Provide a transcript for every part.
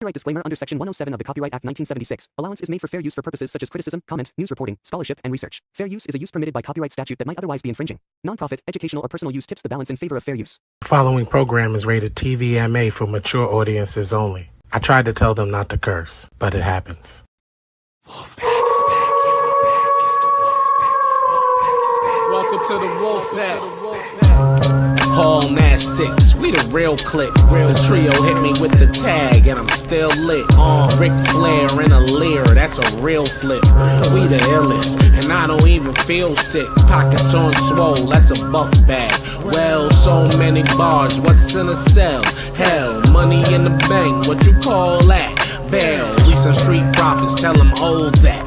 Copyright disclaimer under Section 107 of the Copyright Act 1976. Allowance is made for fair use for purposes such as criticism, comment, news reporting, scholarship, and research. Fair use is a use permitted by copyright statute that might otherwise be infringing. Nonprofit, educational, or personal use tips the balance in favor of fair use. The following program is rated TVMA for mature audiences only. I tried to tell them not to curse, but it happens. Wolfpack is back, yeah, we're back. It's the Wolfpack. Welcome to the Wolfpack. Hall Nash 6, we the real click. Real trio hit me with the tag, and I'm still lit. Ric Flair in a leer, that's a real flip. We the illest, and I don't even feel sick. Pockets on swole, that's a buff bag. Well, so many bars, what's in a cell? Hell, money in the bank, what you call that? Bail, we some street prophets, tell them hold that.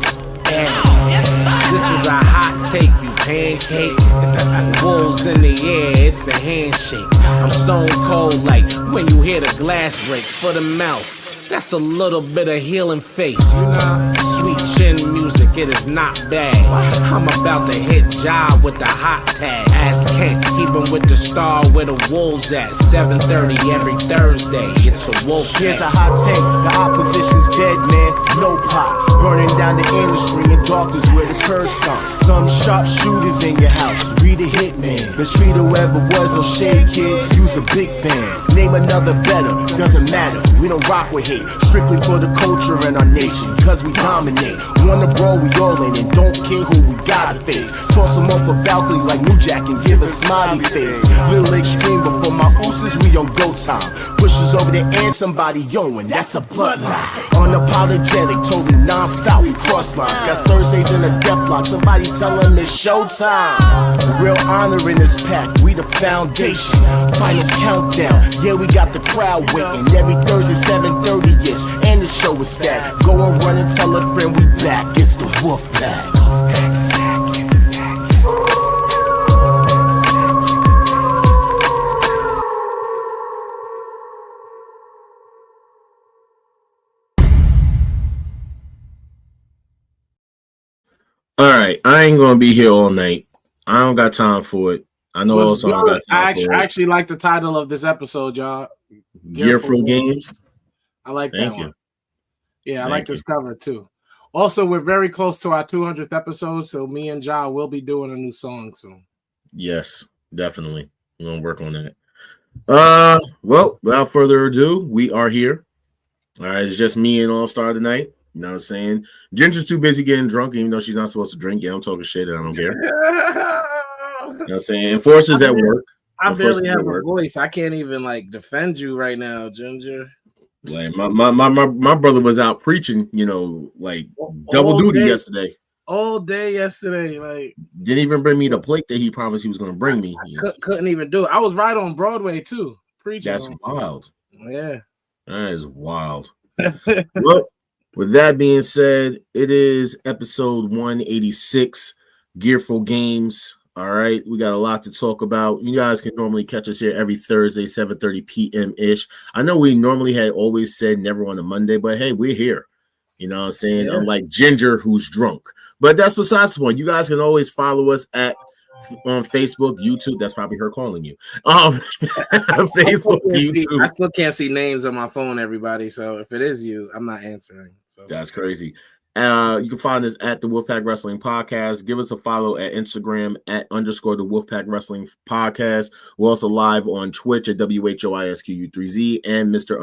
This is a hot take, you pancake. Wolves in the air, it's the handshake. I'm stone cold like when you hear the glass break for the mouth. That's a little bit of healing face. Sweet chin music, it is not bad. I'm about to hit job with the hot tag. Ask Kent, keeping with the star where the wolves at. 7:30 every Thursday, it's the Wolf. Here's a hot take, the opposition's dead, man, no pop. Burning down the industry in darkness where the curb stomps. Some sharpshooters in your house, we the hitman. Let's treat whoever was no shade kid, you's a big fan. Name another better, doesn't matter, we don't rock with hate. Strictly for the culture and our nation, cause we dominate. Wanna brawl, we all in, and don't care who we gotta face. Toss them off a balcony like New Jack and give a smiley face. Little extreme, but for my ooses, we on go time. Pushes over the end, somebody yoing, that's a bloodline. Unapologetic, totally non-stop, we cross lines. Got Thursdays in a death lock, somebody tell them it's showtime. Real honor in this pack, we the foundation. Final countdown, yeah, we got the crowd waiting. Every Thursday, 7:30. And the show is stacked. Go and run and tell a friend we back. It's the Wolfpack. All right, I ain't gonna be here all night. I don't got time for it. I know also I got time for it. I actually like the title of this episode, y'all. Gearful Games. I like that Thank one. you. Yeah, I like this cover too. Also, we're very close to our 200th episode, so me and Ja will be doing a new song soon. Yes, definitely. We're gonna work on that. Well, without further ado, we are here. All right, it's just me and All Star tonight. You know what I'm saying? Ginger's too busy getting drunk, even though she's not supposed to drink. Yeah, I'm talking shit and I don't care. You know what I'm saying? Enforcers at work. I barely have a voice. I can't even like defend you right now, Ginger. Like my brother was out preaching, you know, like double duty yesterday. All day yesterday, like didn't even bring me the plate that he promised he was going to bring me. Couldn't even do it. I was right on Broadway too, preaching. That's wild. Yeah, that is wild. Well, with that being said, it is episode 186, Gearful Games. All right, we got a lot to talk about. You guys can normally catch us here every Thursday, 7:30 p.m.-ish. I know we normally had always said never on a Monday, but hey, we're here. You know what I'm saying? Yeah. Unlike Ginger, who's drunk. But that's besides the point. You guys can always follow us on Facebook, YouTube. That's probably her calling you. Facebook, YouTube. I still can't see names on my phone, everybody. So if it is you, I'm not answering. So that's crazy. You can find us at the Wolfpack Wrestling Podcast. Give us a follow at Instagram at _ the Wolfpack Wrestling Podcast. We're also live on Twitch at WHOISQU3Z and Mr.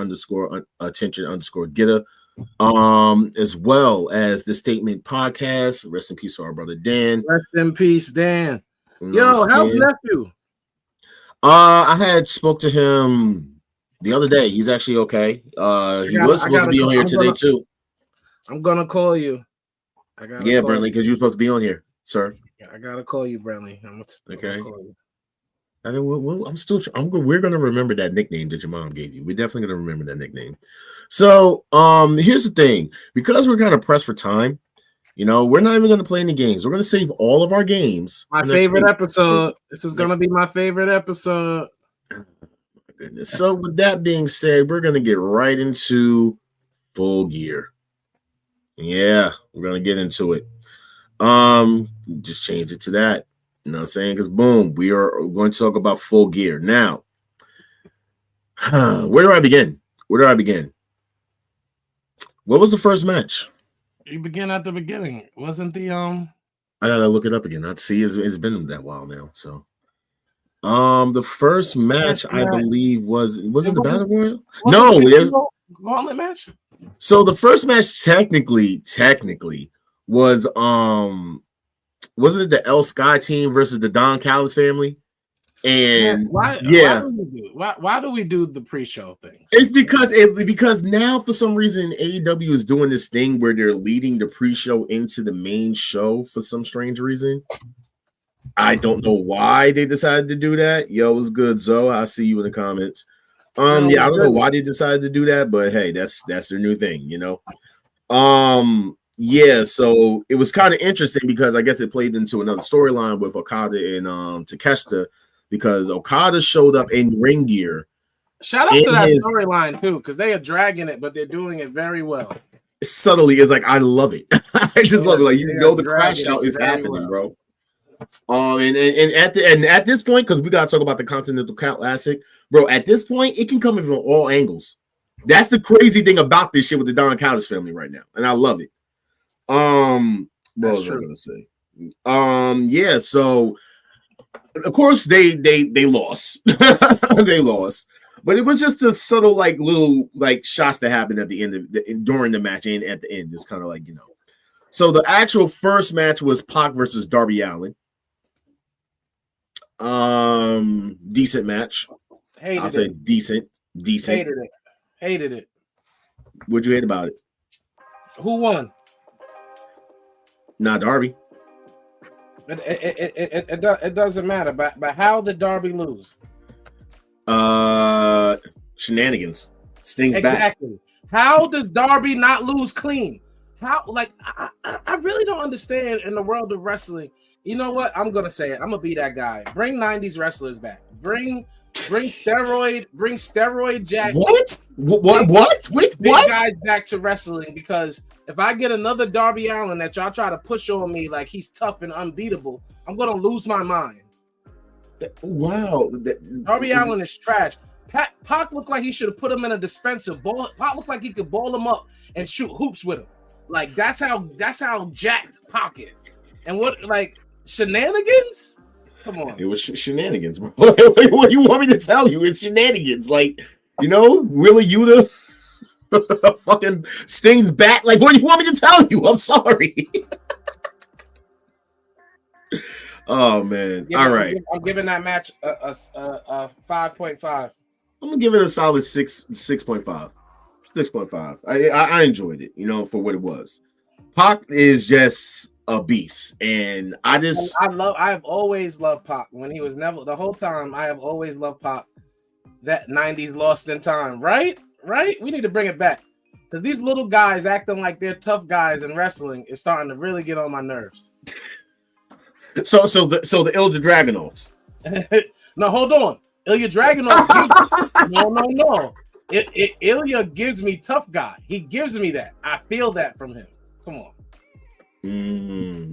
_attention _getter. As well as the Statement Podcast. Rest in peace to our brother Dan. Rest in peace, Dan. Yo, how's nephew? I had spoke to him the other day. He's actually okay. He was supposed to be on here today too. I'm gonna call you. Yeah, Brentley, because you're supposed to be on here, sir. I gotta call you, Brentley. Okay. We're gonna remember that nickname that your mom gave you. We're definitely gonna remember that nickname. So, here's the thing. Because we're kind of pressed for time, you know, we're not even gonna play any games. We're gonna save all of our games. My favorite episode. This is gonna be my favorite episode. Oh, my goodness. So, with that being said, we're gonna get right into Full Gear. Yeah, we're gonna get into it. Just change it to that. You know what I'm saying? Because boom, we are going to talk about Full Gear. Now, where do I begin? What was the first match? You begin at the beginning. Wasn't the I gotta look it up again. I'd see it's been that while now. So the first match I believe was it the Battle Royal? No, there's gauntlet match. So the first match technically was wasn't it the El Sky team versus the Don Callis family? And why do we do the pre-show things? It's because now for some reason AEW is doing this thing where they're leading the pre-show into the main show for some strange reason. I don't know why they decided to do that. Yo, what's good, Zoe? I see you in the comments. I don't know why they decided to do that, but hey, that's their new thing, you know. Yeah, so it was kind of interesting because I guess it played into another storyline with Okada and Takeshita, because Okada showed up in ring gear. Shout out to that storyline too, because they are dragging it, but they're doing it very well. Subtly, it's like I love it. I just love it. Like the crash out is happening, bro. And at this point, because we gotta talk about the Continental Classic, bro. At this point, it can come in from all angles. That's the crazy thing about this shit with the Don Callis family right now, and I love it. What was I gonna say? Yeah. So, of course, they lost. They lost, but it was just a subtle, like little, like shots that happened at the end of during the match and at the end. It's kind of like, you know. So the actual first match was Pac versus Darby Allin. Decent match. I'll say decent. Hated it. What'd you hate about it? Who won? Not Darby. It doesn't matter. But how did Darby lose? Shenanigans. Sting's exactly. back. How does Darby not lose clean? How? Like I really don't understand in the world of wrestling. You know what? I'm gonna say it. I'm gonna be that guy. Bring 90s wrestlers back. Bring steroid Jack. What? Wait, big what? Guys back to wrestling, because if I get another Darby Allin that y'all try to push on me like he's tough and unbeatable, I'm gonna lose my mind. Wow. Darby Allin is trash. Pac looked like he should have put him in a dispenser. Pac looked like he could ball him up and shoot hoops with him. Like that's how jacked Pac is. And what, like, shenanigans? Come on. It was shenanigans, bro. What do you want me to tell you? It's shenanigans. Like, you know, Wheeler Yuta fucking Sting's back. Like, what do you want me to tell you? I'm sorry. Oh, man. All right. I'm giving that match a 5.5. I'm gonna give it a solid 6.5. 6.5. I enjoyed it, you know, for what it was. Pac is just a beast, and I have always loved Pac. When he was never the whole time, I have always loved Pac. That 90s Lost in Time, right? We need to bring it back, because these little guys acting like they're tough guys in wrestling is starting to really get on my nerves. So the Ilja Dragunovs. No, hold on. Ilja Dragunov. No. Ilya gives me tough guy. He gives me that. I feel that from him. Come on.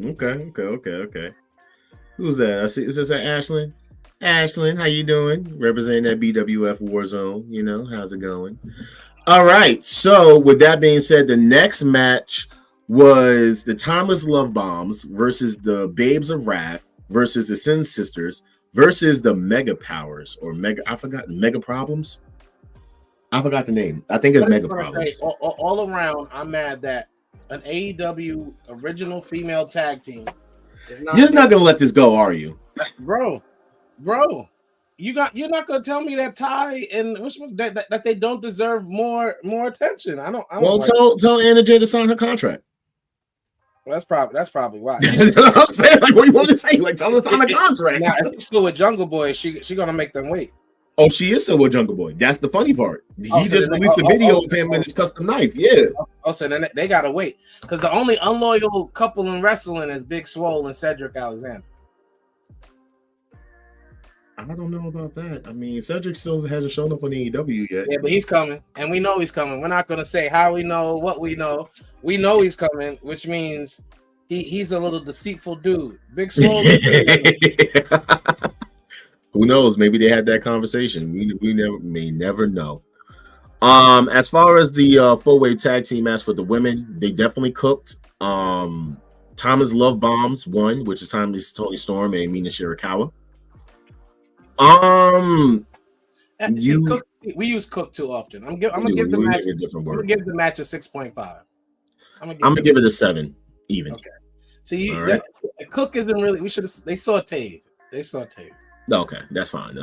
Okay. Who's that? I see. Is this Ashlyn? Ashlyn, how you doing? Representing that BWF Warzone. You know, how's it going? All right. So with that being said, the next match was the Timeless Love Bombs versus the Babes of Wrath versus the Sin Sisters versus the Mega Powers Mega Problems. I forgot the name. I think it's Mega Problems. All around, I'm mad that an AEW original female tag team is not. You're not gonna let this go, are you, bro? You're not gonna tell me that Ty and that they don't deserve more attention. I don't. Well, tell Anna Jay to sign her contract. Well, that's probably why. I'm saying, like, what do you want to say? Like, tell her to sign a contract. Now, if she's still with Jungle Boy, she gonna make them wait. Oh, she is still with Jungle Boy. That's the funny part. He just released a video of him with his custom knife. Yeah. So then they gotta wait, because the only unloyal couple in wrestling is Big Swole and Cedric Alexander. I don't know about that. I mean, Cedric still hasn't shown up on AEW yet. Yeah, but he's coming, and we know he's coming. We're not gonna say how we know, what we know. We know he's coming, which means he's a little deceitful dude. Big Swole. Who knows? Maybe they had that conversation. We may never know. As far as the 4-way tag team match for the women, they definitely cooked. Thomas Love Bombs won, which is Tony Storm and Mina Shirakawa. We use Cook too often. I'm gonna give the match a 6.5. I'm gonna give it a 7 even. Okay. See, right. Cook isn't really. They sauteed. Okay, that's fine.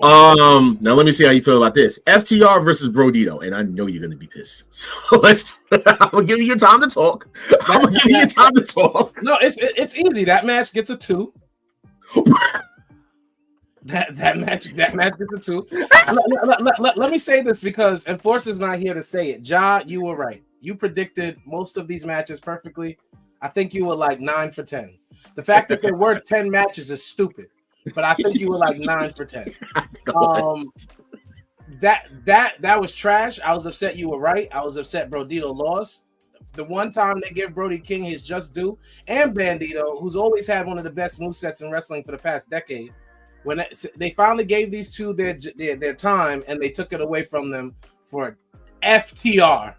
Now let me see how you feel about this. FTR versus Brodito, and I know you're gonna be pissed. So I'm gonna give you time to talk. No, it's easy. That match gets a 2. that match gets a 2. Let me say this because Enforcer's not here to say it. Ja, you were right. You predicted most of these matches perfectly. I think you were like 9 for 10. The fact that there were 10 matches is stupid, but I think you were like 9 for 10. That was trash. I was upset you were right. I was upset Brodito lost. The one time they give Brody King his just due, and Bandito, who's always had one of the best movesets in wrestling for the past decade, when they finally gave these two their time and they took it away from them for FTR.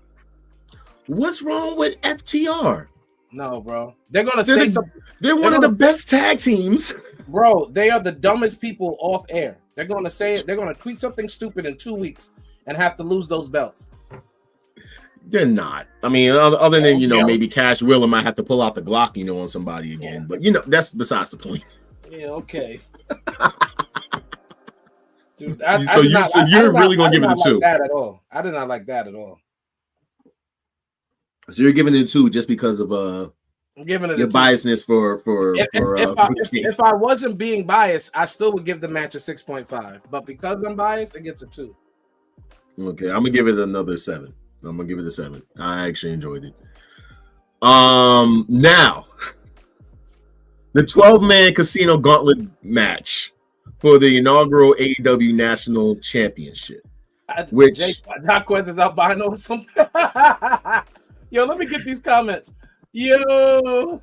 What's wrong with FTR? No, bro. They're gonna say something. They're one of the best tag teams. Bro, they are the dumbest people off air. They're gonna say it. They're gonna tweet something stupid in 2 weeks and have to lose those belts. They're not. I mean, other than maybe Cash Wheeler might have to pull out the Glock, on somebody again. But that's besides the point. Yeah. Okay. Dude, you're really gonna give it a 2? That at all. I did not like that at all. So you're giving it a 2 just because of I'm giving it your biasness for if I wasn't being biased, I still would give the match a 6.5. But because I'm biased, it gets a 2. Okay, I'm gonna give it another 7. I'm gonna give it a 7. I actually enjoyed it. Now the 12-man casino gauntlet match for the inaugural AEW National Championship. Which Jacquez is albino or something. Yo, let me get these comments. Yo.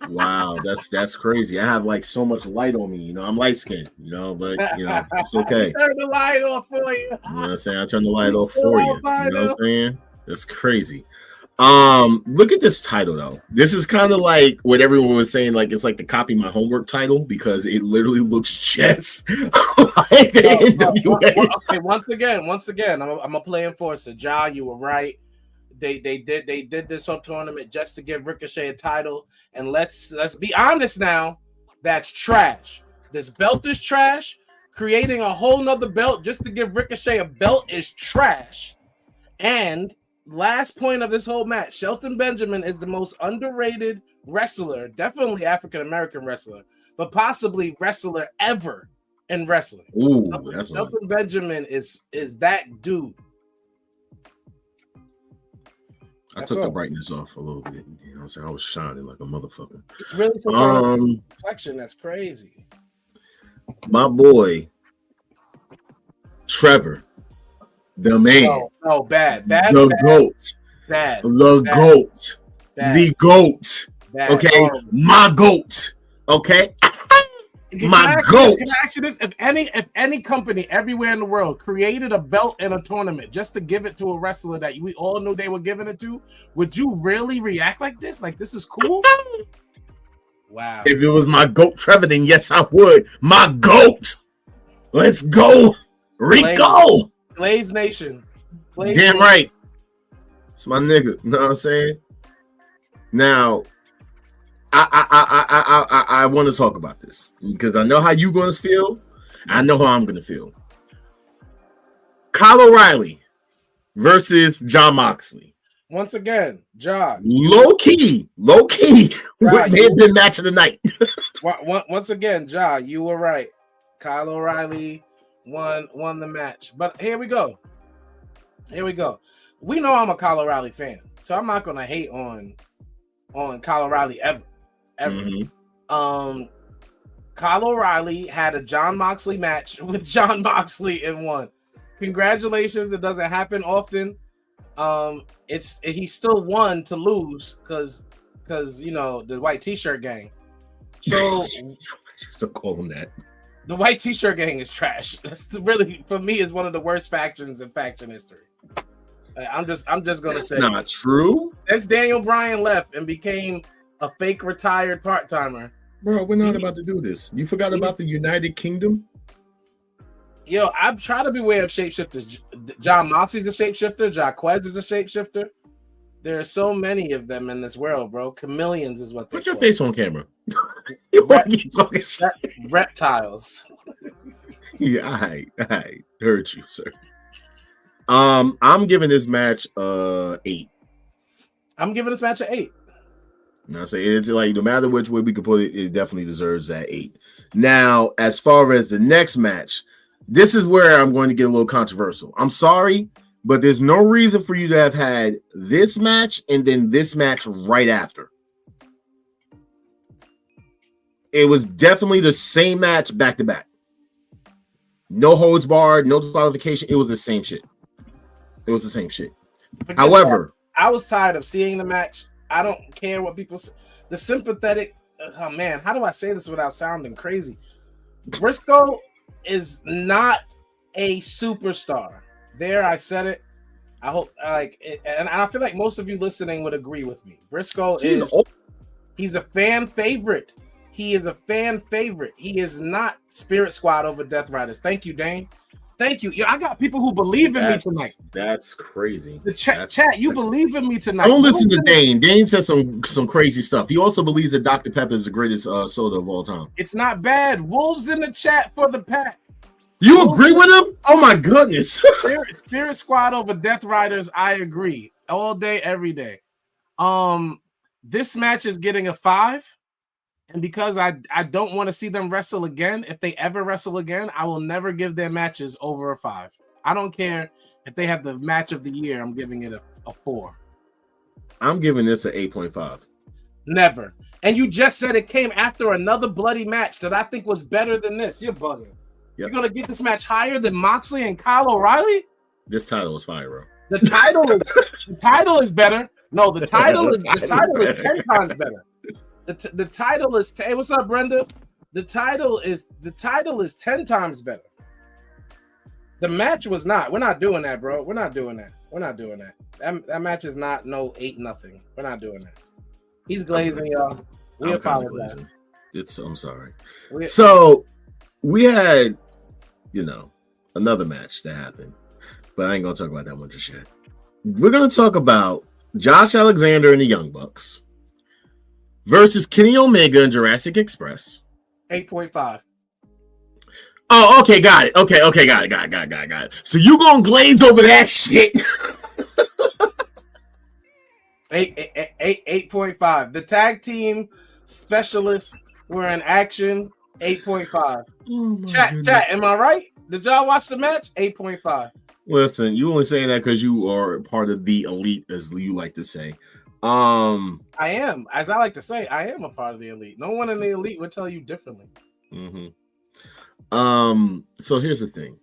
Wow, that's crazy. I have like so much light on me. I'm light skinned, but it's okay. Turn the light off for you. You know what I'm saying? I turn the light off for you. You know what I'm saying? That's crazy. Look at this title though. This is kind of like what everyone was saying, like it's like the copy my homework title because it literally looks just like the NWA. Okay, once again, I'm a play enforcer. Ja, you were right. They did this whole tournament just to give Ricochet a title, and let's be honest now. That's trash. This belt is trash. Creating a whole nother belt just to give Ricochet a belt is trash. And last point of this whole match, Shelton Benjamin is the most underrated wrestler, definitely African-American wrestler, but possibly wrestler ever in wrestling. Ooh, Shelton Benjamin is that dude. I took the brightness off a little bit. You know what I'm saying? I was shining like a motherfucker. It's really some reflection. That's crazy. My boy, Trevor, the man. No, bad. The GOAT. Bad. The GOAT. Bad. The GOAT. Bad. Okay? Horrible. My GOAT. Okay? My GOAT. Can I ask you this? If any company everywhere in the world created a belt in a tournament just to give it to a wrestler that we all knew they were giving it to, would you really react like this? Like, this is cool? Wow. If it was my GOAT Trevor, then yes, I would. My GOAT. Let's go. Rico. Glaze Nation. Damn right. It's my nigga. You know what I'm saying? Now, I want to talk about this because I know how you're going to feel. I know how I'm going to feel. Kyle O'Reilly versus Jon Moxley. Once again, John. Low key. What may have been match of the night. Once again, John, you were right. Kyle O'Reilly won the match. But here we go. We know I'm a Kyle O'Reilly fan, so I'm not going to hate on Kyle O'Reilly ever. Mm-hmm. Kyle O'Reilly had a Jon Moxley match with Jon Moxley and won. Congratulations! It doesn't happen often. He still won to lose because the white t-shirt gang. So to call him that. The white t-shirt gang is trash. That's really, for me, is one of the worst factions in faction history. I'm just gonna say not true. As Daniel Bryan left and became a fake retired part-timer. Bro, we're not about to do this. You forgot about the United Kingdom? Yo, I'm trying to beware of shapeshifters. John Moxley's a shapeshifter. Jaquez is a shapeshifter. There are so many of them in this world, bro. Chameleons is what they Put your call face on camera. Reptiles. Yeah, I heard you, sir. I'm giving this match 8. I'm giving this match an 8. I say it's like no matter which way we could put it, it definitely deserves that 8. Now, as far as the next match, this is where I'm going to get a little controversial. I'm sorry, but there's no reason for you to have had this match and then this match right after. It was definitely the same match back to back. No holds barred, no disqualification. It was the same shit. It was the same shit. However, I was tired of seeing the match. I don't care what people say. The sympathetic, oh man, how do I say this without sounding crazy? Briscoe is not a superstar. There, I said it. I hope, and I feel like most of you listening would agree with me. Briscoe he's a fan favorite. He is a fan favorite. He is not Spirit Squad over Death Riders. Thank you, Dane. Thank you. I got people who believe in me tonight. That's crazy. The chat, you believe in me tonight. Don't listen to Dane. Dane said some crazy stuff. He also believes that Dr. Pepper is the greatest soda of all time. It's not bad. Wolves in the chat for the pack. You agree with him? Oh my goodness. Spirit Squad over Death Riders. I agree. All day, every day. This match is getting a 5. And because I don't want to see them wrestle again, if they ever wrestle again, I will never give their matches over a 5. I don't care if they have the match of the year. I'm giving it a 4. I'm giving this an 8.5. Never. And you just said it came after another bloody match that I think was better than this. You're bugging. Yep. You're going to get this match higher than Moxley and Kyle O'Reilly? This title is fire, bro. The title is better. No, the title is 10 times better. The title is hey, what's up, Brenda? The title is 10 times better. The match was not. We're not doing that, bro. We're not doing that. That match is not no 8-0. We're not doing that. He's glazing, y'all. We apologize. I'm sorry. So we had, another match that happened, but I ain't gonna talk about that one just yet. We're gonna talk about Josh Alexander and the Young Bucks versus Kenny Omega and Jurassic Express. 8.5. Oh, okay, got it. Okay, got it. So you gonna glaze over that shit? 8.5. The tag team specialists were in action. 8.5. Oh chat, am I right? Did y'all watch the match? 8.5. Listen, you only saying that because you are part of the elite, as you like to say. I am, as I like to say, I am a part of the elite. No one in the elite would tell you differently. Mm-hmm. So here's the thing.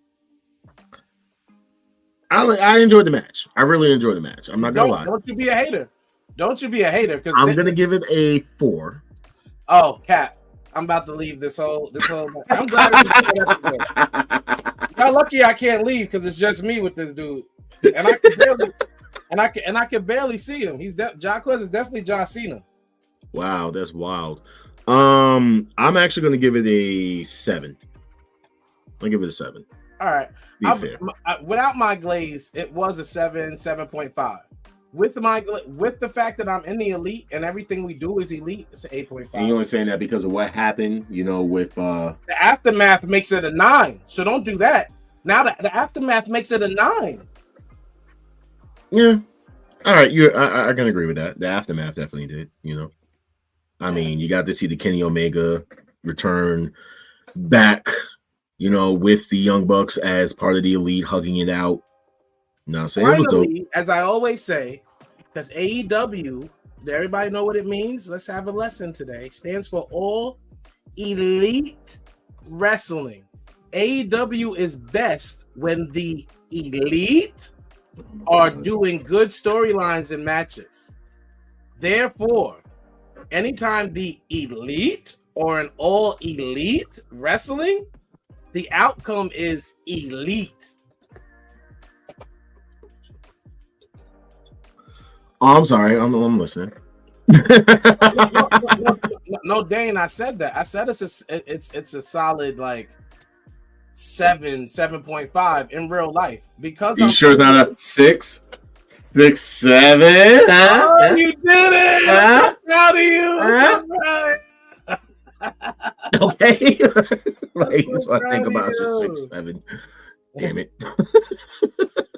I enjoyed the match. I really enjoyed the match. I'm not gonna lie. Don't you be a hater. Because I'm gonna give it a 4. Oh, Cap. I'm about to leave this whole. I'm glad. Y'all lucky I can't leave because it's just me with this dude, and I can barely see him. Jaquez is definitely John Cena. Wow, that's wild. I'm actually going to give it a 7. I'll give it a 7. All right. Be fair. Without my glaze, it was a 7.5. With the fact that I'm in the elite and everything we do is elite, it's an 8.5. And you're only saying that because of what happened, with the aftermath makes it a 9. So don't do that. Now the aftermath makes it a 9. Yeah. All right. I can agree with that. The aftermath definitely did, I mean, you got to see the Kenny Omega return back, with the Young Bucks as part of the elite, hugging it out. Now, saying it was dope. As I always say, because AEW, everybody know what it means? Let's have a lesson today. Stands for All Elite Wrestling. AEW is best when the elite are doing good storylines and matches. Therefore, anytime the elite or an all elite wrestling The outcome is elite. Oh, I'm sorry. I'm listening. No, Dane, I said that. I said it's a solid like 7.5 in real life because You sure it's not a 6, 7? Huh? Oh, you did it! I'm so proud of you. I'm so proud. Okay. Like, so that's what I think proud about of just you. 6, 7. Damn it. I didn't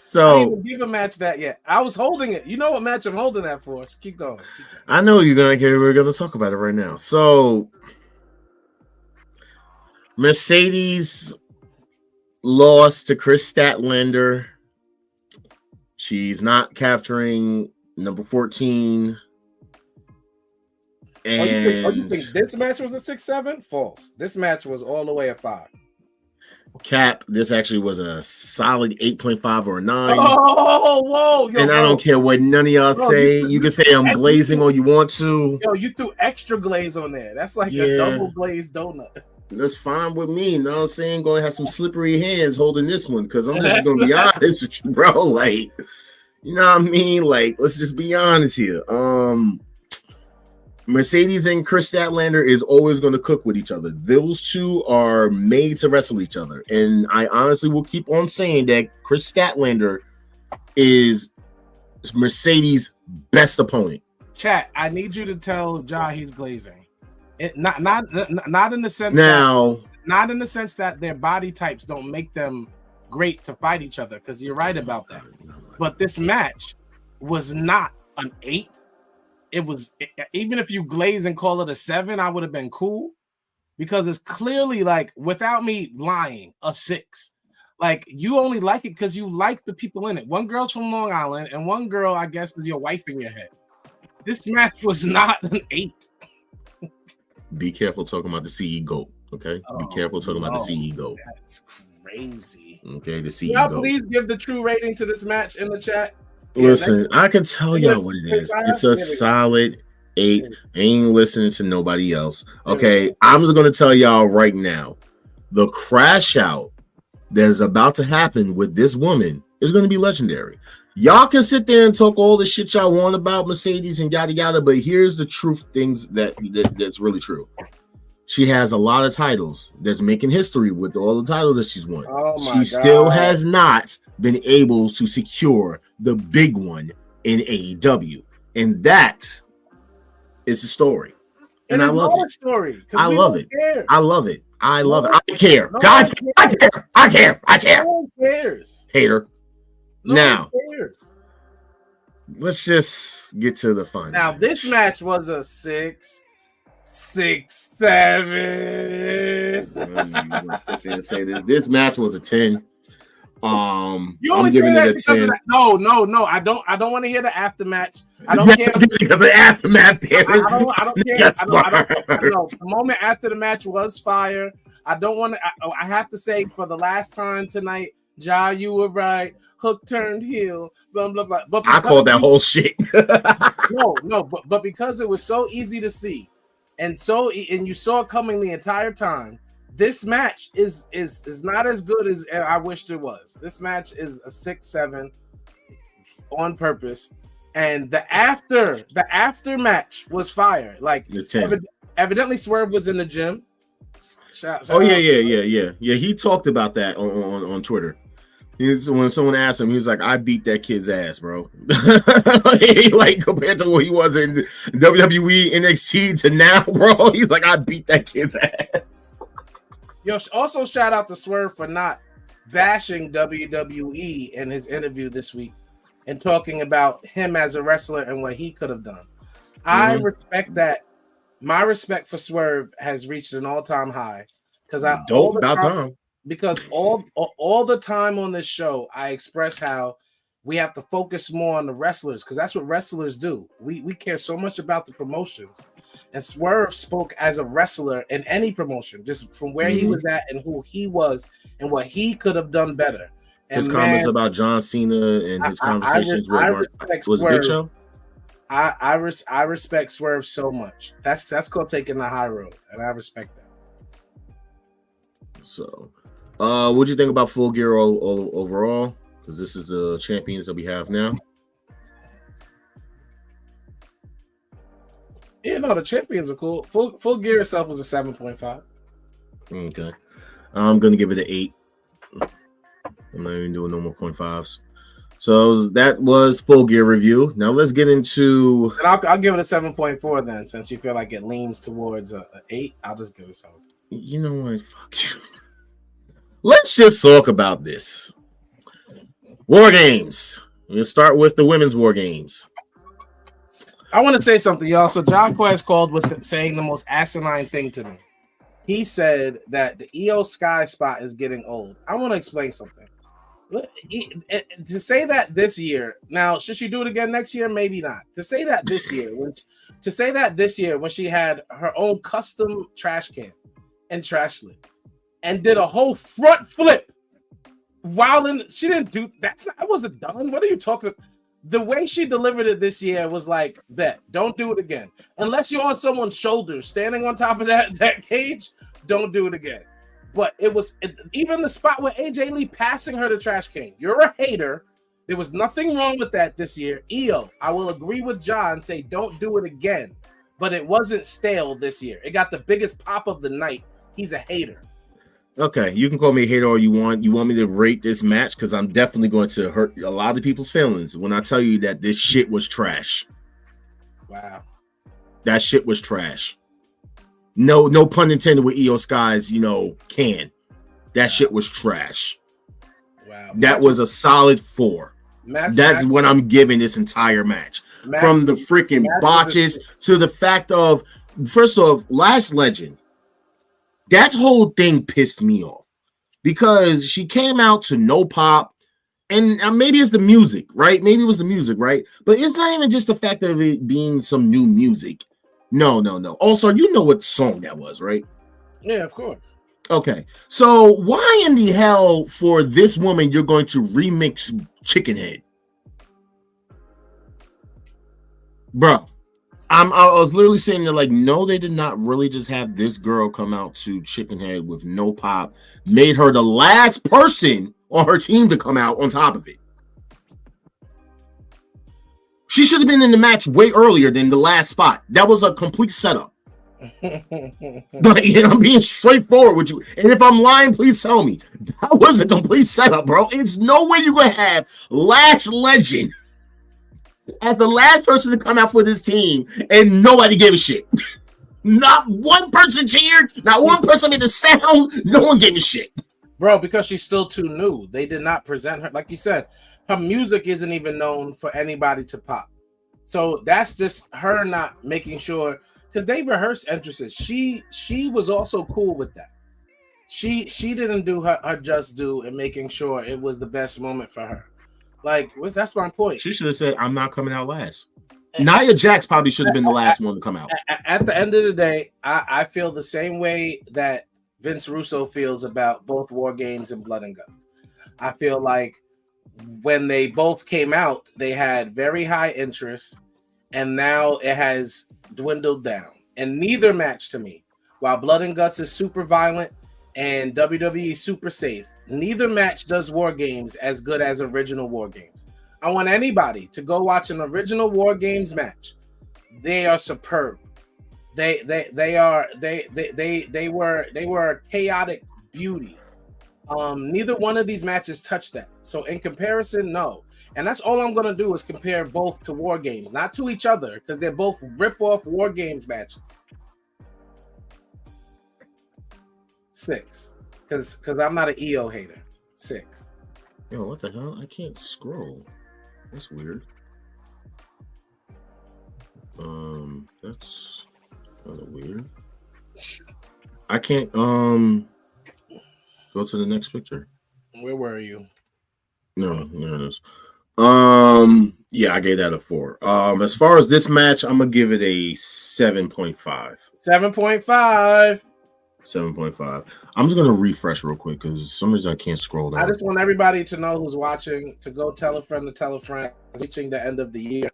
So even give a match that yet. I was holding it. You know what match I'm holding that for? So keep going. I know you're gonna get. We're gonna talk about it right now. So Mercedes lost to Chris Statlander. She's not capturing number 14. And you think this match was a 6-7? False. This match was all the way at 5. Cap, this actually was a solid 8.5 or a 9. Oh, whoa. Yo, and I don't care what none of y'all say. You can say I'm glazing all you want to. Yo, you threw extra glaze on there. That's like a double glazed donut. That's fine with me. You know what I'm saying? Going to have some slippery hands holding this one because I'm just going to be honest with you, bro. Like, you know what I mean? Like, let's just be honest here. Mercedes and Chris Statlander is always going to cook with each other. Those two are made to wrestle each other. And I honestly will keep on saying that Chris Statlander is Mercedes' best opponent. Chat, I need you to tell Ja he's glazing. Not in the sense not in the sense that their body types don't make them great to fight each other, because you're right about that. But this match was not an 8. It was, even if you glaze and call it a 7, I would have been cool, because it's clearly, like, without me lying, a 6. Like, you only like it because you like the people in it. One girl's from Long Island, and one girl, I guess, is your wife in your head. This match was not an 8. Be careful talking about the CE GOAT, okay? Be careful talking about the CE GOAT. That's crazy. Okay, the CE Y'all GOAT. please give the true rating to this match in the chat. Listen, I can tell y'all what it is. It's a solid 8. I ain't listening to nobody else. Okay, I'm just going to tell y'all right now, the crash out that's about to happen with this woman is going to be legendary. Y'all can sit there and talk all the shit y'all want about Mercedes and yada yada, but here's the truth things that's really true. She has a lot of titles that's making history with all the titles that she's won. She still has not been able to secure the big one in AEW, and that is the story. And I love it. Story, I love it. I love it. I love it. I care. God, I care. I care. I care. No one cares. Hater. No now, one cares. Let's just get to the fun. Now, this match was a 6, 7. Say this match was a 10. You only say that because of that. No. I don't want to hear the aftermatch. I don't care because of the aftermath. I don't care. The moment after the match was fire. I don't want to. I have to say for the last time tonight, Ja, you were right. Hook turned heel. Blah blah blah. But I called that whole shit. but because it was so easy to see, and you saw it coming the entire time. This match is not as good as I wished it was. This match is a 6-7 on purpose, and the after match was fire. Like evidently, Swerve was in the gym. Shout yeah. He talked about that on Twitter. When someone asked him, he was like, "I beat that kid's ass, bro." Like compared to what he was in WWE NXT to now, bro. He's like, "I beat that kid's ass." Yo, also shout out to Swerve for not bashing WWE in his interview this week and talking about him as a wrestler and what he could have done. I respect that. My respect for Swerve has reached an all-time high because all the time on this show, I express how we have to focus more on the wrestlers because that's what wrestlers do. We care so much about the promotions. And Swerve spoke as a wrestler in any promotion, just from where he was at and who he was and what he could have done better. And his comments about John Cena and his conversations with Big Show. I respect Swerve so much. That's called taking the high road, and I respect that. So, what do you think about Full Gear overall? Because this is the champions that we have now. Yeah, no, the champions are cool. Full Gear itself was a 7.5. Okay. I'm going to give it an 8. I'm not even doing no more 0.5s. So that was Full Gear review. Now let's get into... And I'll give it a 7.4 then, since you feel like it leans towards a 8. I'll just give it 7. You know what? Fuck you. Let's just talk about this. War Games. We'll start with the women's War Games. I want to say something, y'all. So John Quest called with saying the most asinine thing to me. He said that the Io Sky spot is getting old. I want to explain something. To say that this year, now should she do it again next year? Maybe not. To say that this year, when she had her own custom trash can and trash lid, and did a whole front flip while she didn't do that wasn't done. What are you talking about? The way she delivered it this year was like, bet, don't do it again. Unless you're on someone's shoulders, standing on top of that cage, don't do it again. But even the spot where AJ Lee passing her the trash can. You're a hater. There was nothing wrong with that this year. Io, I will agree with John, say don't do it again. But it wasn't stale this year. It got the biggest pop of the night. He's a hater. Okay, you can call me a hater all you want. You want me to rate this match? Because I'm definitely going to hurt a lot of people's feelings when I tell you that this shit was trash. Wow. That shit was trash. No pun intended with Io Sky's, can. That shit was trash. Wow. That was a solid 4. That's what I'm giving this entire match. From the freaking botches to the fact of, first off, Last Legend. That whole thing pissed me off because she came out to no pop, and maybe it's the music, right? Maybe it was the music, right? But it's not even just the fact of it being some new music. No. Also, you know what song that was, right? Yeah, of course. Okay. So why in the hell for this woman you're going to remix Chicken Head? Bro. I was literally saying that, like, no, they did not really just have this girl come out to Chicken Head with no pop, made her the last person on her team to come out on top of it. She should have been in the match way earlier than the last spot. That was a complete setup. But I'm being straightforward with you. And if I'm lying, please tell me. That was a complete setup, bro. It's no way you're going to have Last Legend as the last person to come out for this team, and nobody gave a shit. Not one person cheered. Not one person made the sound. No one gave a shit. Bro, because she's still too new. They did not present her. Like you said, her music isn't even known for anybody to pop. So that's just her not making sure, because they rehearsed entrances. She was also cool with that. She didn't do her just due in making sure it was the best moment for her. Like, that's my point. She should have said, I'm not coming out last. Nia Jax probably should have been the last one to come out. At the end of the day, I feel the same way that Vince Russo feels about both War Games and Blood and Guts. I feel like when they both came out, they had very high interest, and now it has dwindled down. And neither match to me, while Blood and Guts is super violent and WWE is super safe, neither match does War Games as good as original War Games. I want anybody to go watch an original War Games match. They are superb. They were chaotic beauty. Neither one of these matches touched that. So in comparison, no. And that's all I'm gonna do is compare both to War Games, not to each other, because they're both rip-off War Games matches. 6. Because I'm not an EO hater. 6. Yo, what the hell? I can't scroll. That's weird. That's kind of weird. I can't go to the next picture. Where were you? No, there it is. Yeah, I gave that a 4. As far as this match, I'm gonna give it a 7.5. 7.5. 7.5. I'm just gonna refresh real quick because for some reason I can't scroll down. I just want everybody to know who's watching to go tell a friend to tell a friend. Reaching the end of the year,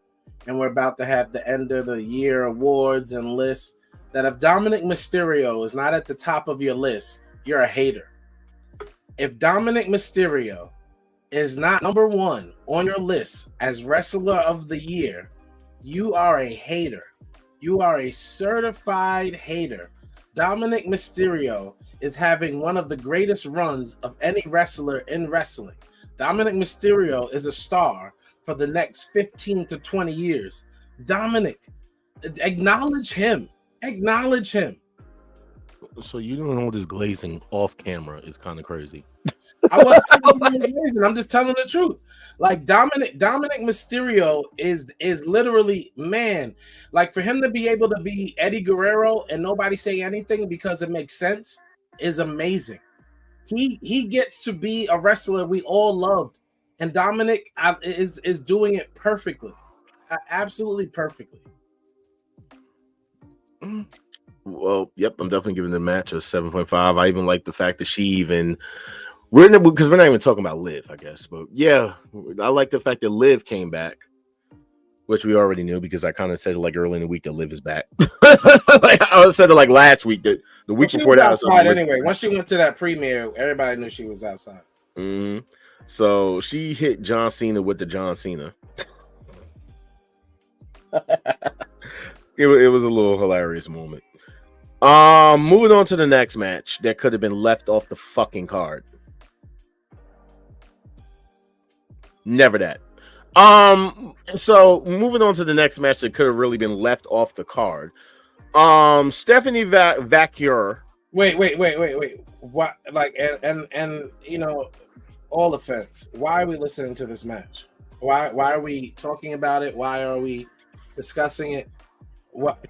and we're about to have the end of the year awards and lists. That if Dominic Mysterio is not at the top of your list, you're a hater. if Dominic Mysterio is not number one on your list as wrestler of the year, you are a hater. You are a certified hater. Dominic Mysterio is having one of the greatest runs of any wrestler in wrestling. Dominic Mysterio is a star for the next 15 to 20 years. Dominic, acknowledge him. Acknowledge him. So you doing all this glazing off camera is kind of crazy. I'm just telling the truth. Like Dominic Mysterio is literally, man, like for him to be able to be Eddie Guerrero and nobody say anything because it makes sense is amazing. He gets to be a wrestler we all loved, and Dominic is doing it perfectly, absolutely perfectly. Well, yep, I'm definitely giving the match a 7.5. I even like the fact that she even because we're not even talking about Liv, I guess, but yeah, I like the fact that Liv came back, which we already knew because I kind of said it like early in the week that Liv is back. Like I said it like last week, the week before that. Anyway, once she went to that premiere, everybody knew she was outside. Mm-hmm. So she hit John Cena with the John Cena. It was a little hilarious moment. Moving on to the next match that could have been left off the fucking card. Never that. So moving on to the next match that could have really been left off the card. Stephanie Vacure. Wait. What? Like, and you know, all offense. Why are we listening to this match? Why are we talking about it? Why are we discussing it? What?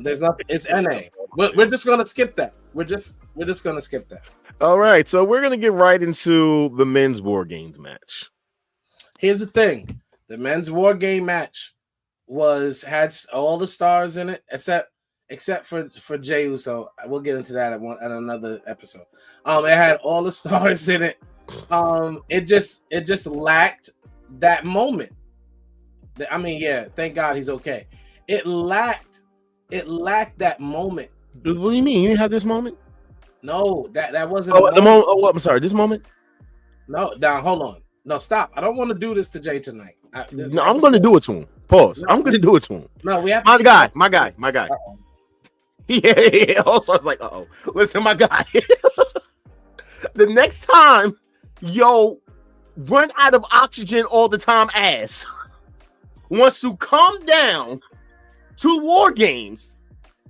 There's nothing. It's NA. We're just gonna skip that. We're just gonna skip that. All right. So we're gonna get right into the men's War Games match. Here's the thing: the men's War Game match had all the stars in it, except for Jey Uso. We'll get into that at another episode. It had all the stars in it. It just lacked that moment. I mean, yeah, thank God he's okay. It lacked that moment. What do you mean? You didn't have this moment? No, that wasn't. Oh, the moment. Oh, I'm sorry. This moment? No, now hold on. No, stop. I don't want to do this to Jay tonight. No, I'm going to do it to him. Pause. No, I'm going to do it to him. No, we have my guy. Uh-oh. Yeah. Also, I was like, listen, my guy. The next time, run out of oxygen all the time ass wants to come down to War Games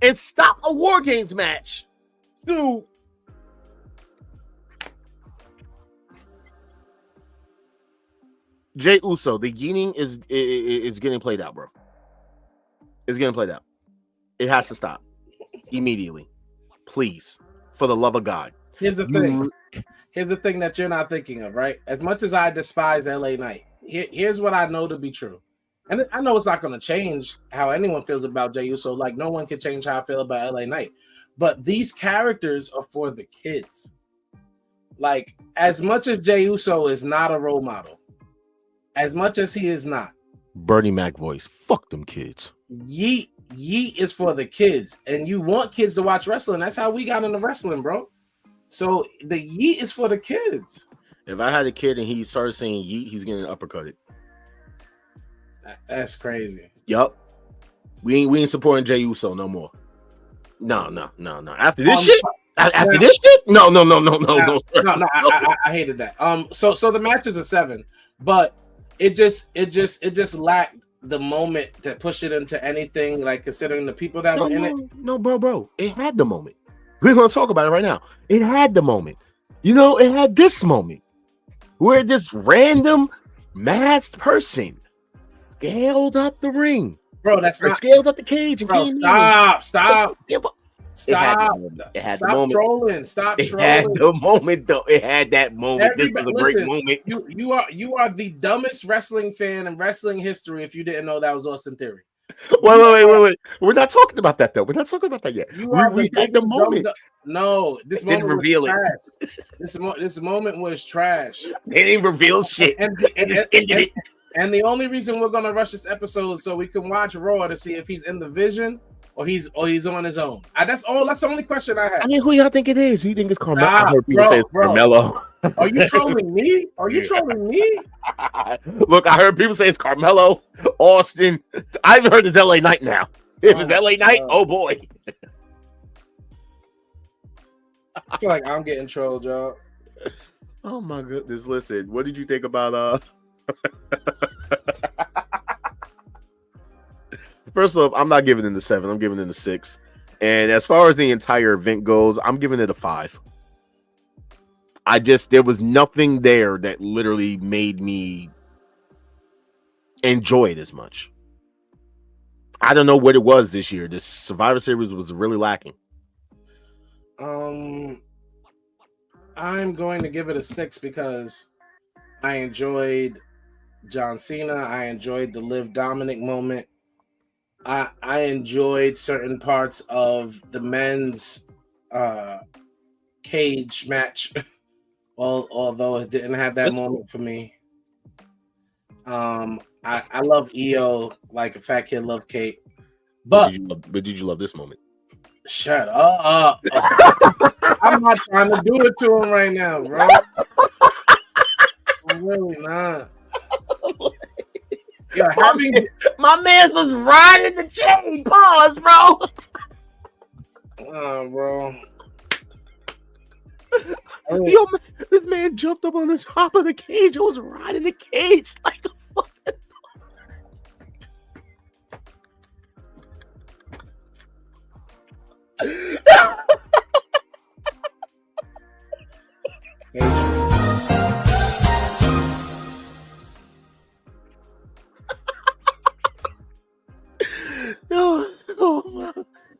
and stop a War Games match to Jey Uso. The yeeting is getting played out, bro. It's getting played out. It has to stop immediately. Please, for the love of God. Here's the thing. Here's the thing that you're not thinking of, right? As much as I despise LA Knight, here's what I know to be true. And I know it's not going to change how anyone feels about Jey Uso. Like, no one can change how I feel about LA Knight. But these characters are for the kids. Like, as much as Jey Uso is not a role model, as much as he is not. Bernie Mac voice. Fuck them kids. Yeet is for the kids. And you want kids to watch wrestling. That's how we got into wrestling, bro. So the yeet is for the kids. If I had a kid and he started saying yeet, he's getting uppercutted. That's crazy. Yup. We ain't supporting Jey Uso no more. No. After this shit? This shit? No. I hated that. So the match is a 7, but it just lacked the moment to push it into anything, like considering the people that were in it. No, bro. It had the moment. We're gonna talk about it right now. It had the moment. It had this moment where this random masked person scaled up the ring. Bro, that's not scaled up the cage. And bro, stop. It had the moment. Trolling. Stop it trolling. It had the moment, though. It had that moment. This was a great moment. You are the dumbest wrestling fan in wrestling history if you didn't know that was Austin Theory. Wait. We're not talking about that, though. We're not talking about that yet. We had the moment. No, this moment didn't reveal it. This moment was trash. They didn't reveal shit. And the only reason we're gonna rush this episode is so we can watch Raw to see if he's in the vision or he's on his own. That's all. That's the only question I have. I mean, who y'all think it is? Who you think it's Carmelo? I heard people say it's Carmelo. Are you trolling me? Are you trolling me? Look, I heard people say it's Carmelo, Austin. I even heard it's LA Knight now. If it's LA Knight, oh boy. I feel like I'm getting trolled, y'all. Oh my goodness. Listen, what did you think about First off, I'm not giving it a 7. I'm giving it a 6. And as far as the entire event goes, I'm giving it a 5. There was nothing there that literally made me enjoy it as much. I don't know what it was this year. This Survivor Series was really lacking. I'm going to give it a 6 because I enjoyed John Cena. I enjoyed the Liv Dominic moment. I enjoyed certain parts of the men's cage match, although it didn't have that moment for me. I love EO like a fat kid love cake. But did you love this moment? Shut up. I'm not trying to do it to him right now, bro. I'm really not. Yeah, my man's was riding the chain. Pause, bro. Bro. Yo, this man jumped up on the top of the cage. It was riding the cage like a fucking.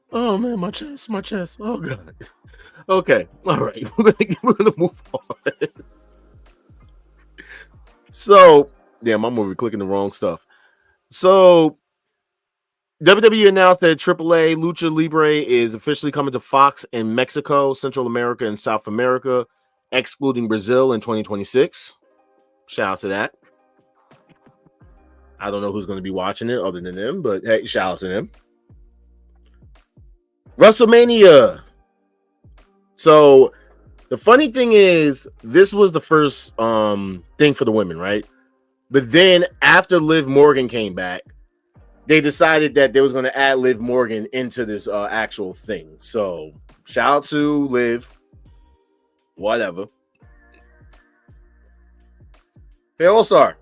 Oh man, my chest. Oh god. Okay, all right. We're gonna move on. So, damn, I'm over clicking the wrong stuff. So, WWE announced that AAA Lucha Libre is officially coming to Fox in Mexico, Central America, and South America, excluding Brazil in 2026. Shout out to that. I don't know who's going to be watching it other than them, but hey, shout out to them. WrestleMania. So the funny thing is, this was the first thing for the women, right? But then after Liv Morgan came back, they decided that they was going to add Liv Morgan into this actual thing. So shout out to Liv. Whatever. Hey, All-Star.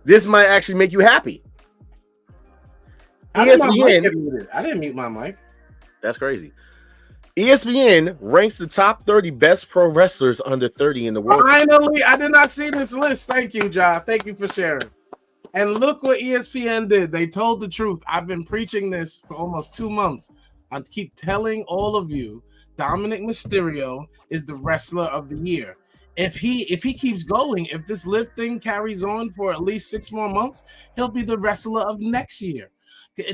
This might actually make you happy. ESPN. I didn't mute my mic. That's crazy. ESPN ranks the top 30 best pro wrestlers under 30 in the world. Finally, I did not see this list. Thank you, John. Thank you for sharing. And look what ESPN did. They told the truth. I've been preaching this for almost 2 months. I keep telling all of you, Dominic Mysterio is the wrestler of the year. If he keeps going, if this Liv thing carries on for at least 6 more months, he'll be the wrestler of next year.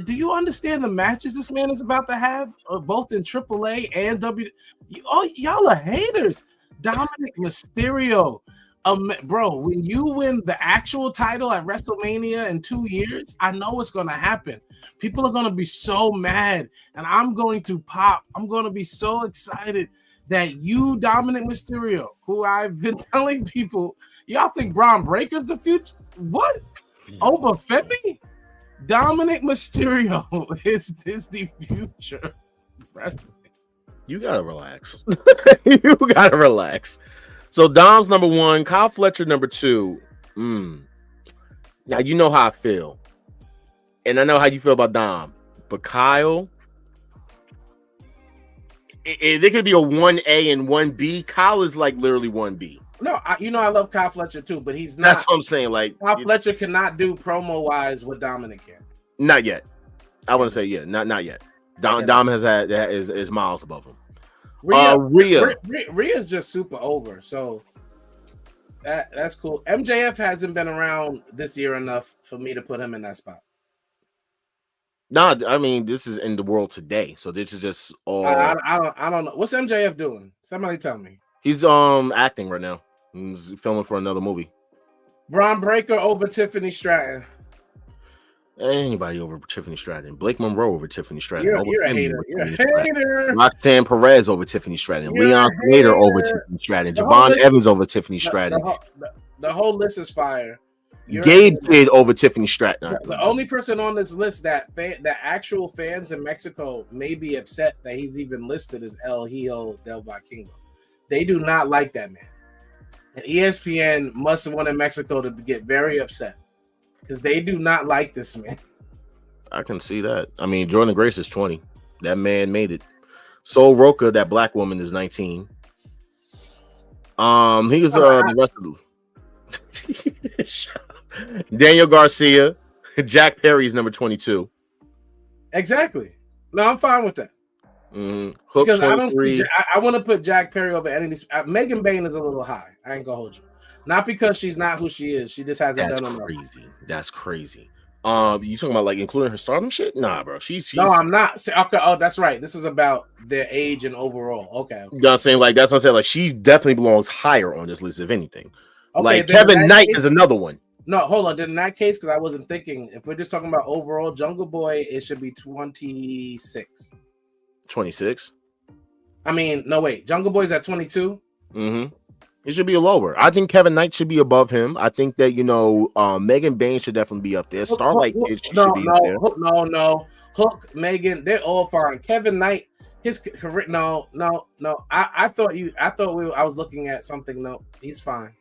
Do you understand the matches this man is about to have, both in AAA and W? Y'all are haters. Dominic Mysterio, bro. When you win the actual title at WrestleMania in 2 years, I know what's going to happen. People are going to be so mad, and I'm going to pop. I'm going to be so excited that you, Dominic Mysterio, who I've been telling people, y'all think Braun Breaker's the future? What? Over Femi? Dominic Mysterio is the future wrestling. You gotta relax. You gotta relax. So Dom's number 1, Kyle Fletcher number 2. Now you know how I feel, and I know how you feel about Dom, but Kyle, there could be a 1A and 1B. Kyle is like literally 1B. No, I love Kyle Fletcher too, but he's not. That's what I'm saying. Like Kyle Fletcher cannot do promo wise what Dominic can. Not yet. I want to say not yet. Dom is miles above him. Rhea's just super over, so that's cool. MJF hasn't been around this year enough for me to put him in that spot. No, I mean this is in the world today, so this is just all. I don't know. What's MJF doing? Somebody tell me. He's acting right now. He's filming for another movie. Braun Breaker over Tiffany Stratton. Anybody over Tiffany Stratton. Blake Monroe over Tiffany Stratton. You're a hater. You're a hater. Roxanne Perez over Tiffany Stratton. Leon Slater over Tiffany Stratton. Javon Evans over Tiffany Stratton. The whole list is fire. Gabe Kidd over Tiffany Stratton. The only person on this list that actual fans in Mexico may be upset that he's even listed is El Hijo del Vikingo. They do not like that man. And ESPN must have wanted Mexico to get very upset because they do not like this man. I can see that. I mean, Jordan Grace is 20. That man made it. Sol Roca, that black woman, is 19. He was the rest of the Daniel Garcia, Jack Perry's number 22. Exactly. No, I'm fine with that. Hook because 23. I want to put Jack Perry over any of these. Megan Bain is a little high. I ain't gonna hold you. Not because she's not who she is. She just hasn't done enough. That's crazy. You talking about like including her stardom shit? Nah, bro. She's no, I'm not. Okay. Oh, that's right. This is about their age and overall. Okay. You know what I'm saying? Like that's what I'm saying. Like she definitely belongs higher on this list, if anything. Okay, like Kevin Knight is another one. No, hold on. Then in that case, because I wasn't thinking, if we're just talking about overall, Jungle Boy, it should be 26. 26? I mean, no, wait. Jungle Boy's at 22? Mm-hmm. It should be lower. I think Kevin Knight should be above him. I think that, Megan Bain should definitely be up there. Starlight Kid should be up there. No. Hook, Megan, they're all fine. Kevin Knight, his career, no. I was looking at something. No, he's fine.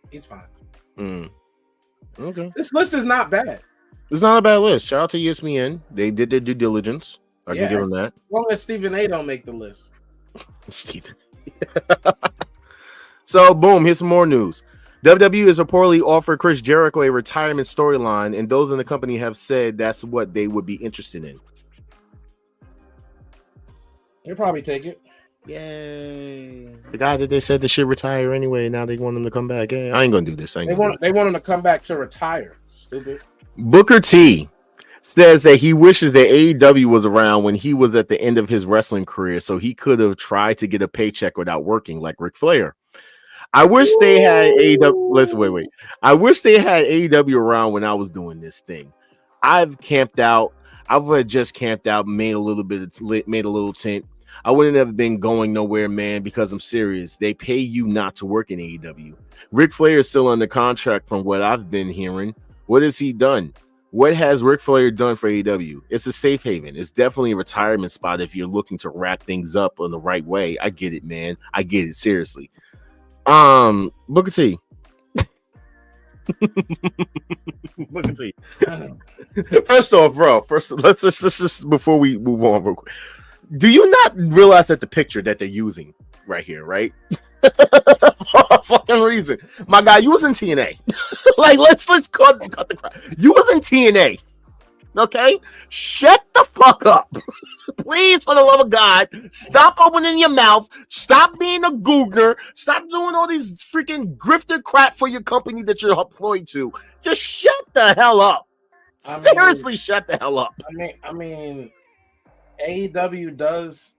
Okay. This list is not bad. It's not a bad list. Shout out to ESPN. They did their due diligence. I can give them that. As long as Stephen A don't make the list. Stephen. So, boom, here's some more news. WWE has reportedly offered Chris Jericho a retirement storyline, and those in the company have said that's what they would be interested in. They'll probably take it. Yay. The guy that they said they should retire anyway, now they want him to come back. Hey, I ain't going to do this. They want him to come back to retire. Stupid. Booker T says that he wishes that AEW was around when he was at the end of his wrestling career so he could have tried to get a paycheck without working like Ric Flair. I wish they had AEW. Listen, wait. I wish they had AEW around when I was doing this thing. I've camped out. I would have just camped out, made a little tent. I wouldn't have been going nowhere, man, because I'm serious. They pay you not to work in AEW. Ric Flair is still under contract from what I've been hearing. What has he done? What has Ric Flair done for AEW? It's a safe haven. It's definitely a retirement spot if you're looking to wrap things up in the right way. I get it, man. I get it. Seriously. Booker T. Booker T. First off, bro. Let's just before we move on real quick. Do you not realize that the picture that they're using right here, right? For a fucking reason. My guy, you was in TNA. Like, let's cut the crap. You was in TNA. Okay? Shut the fuck up. Please, for the love of God, stop opening your mouth. Stop being a Googner. Stop doing all these freaking grifter crap for your company that you're employed to. Just shut the hell up. Seriously, shut the hell up. I mean, AEW does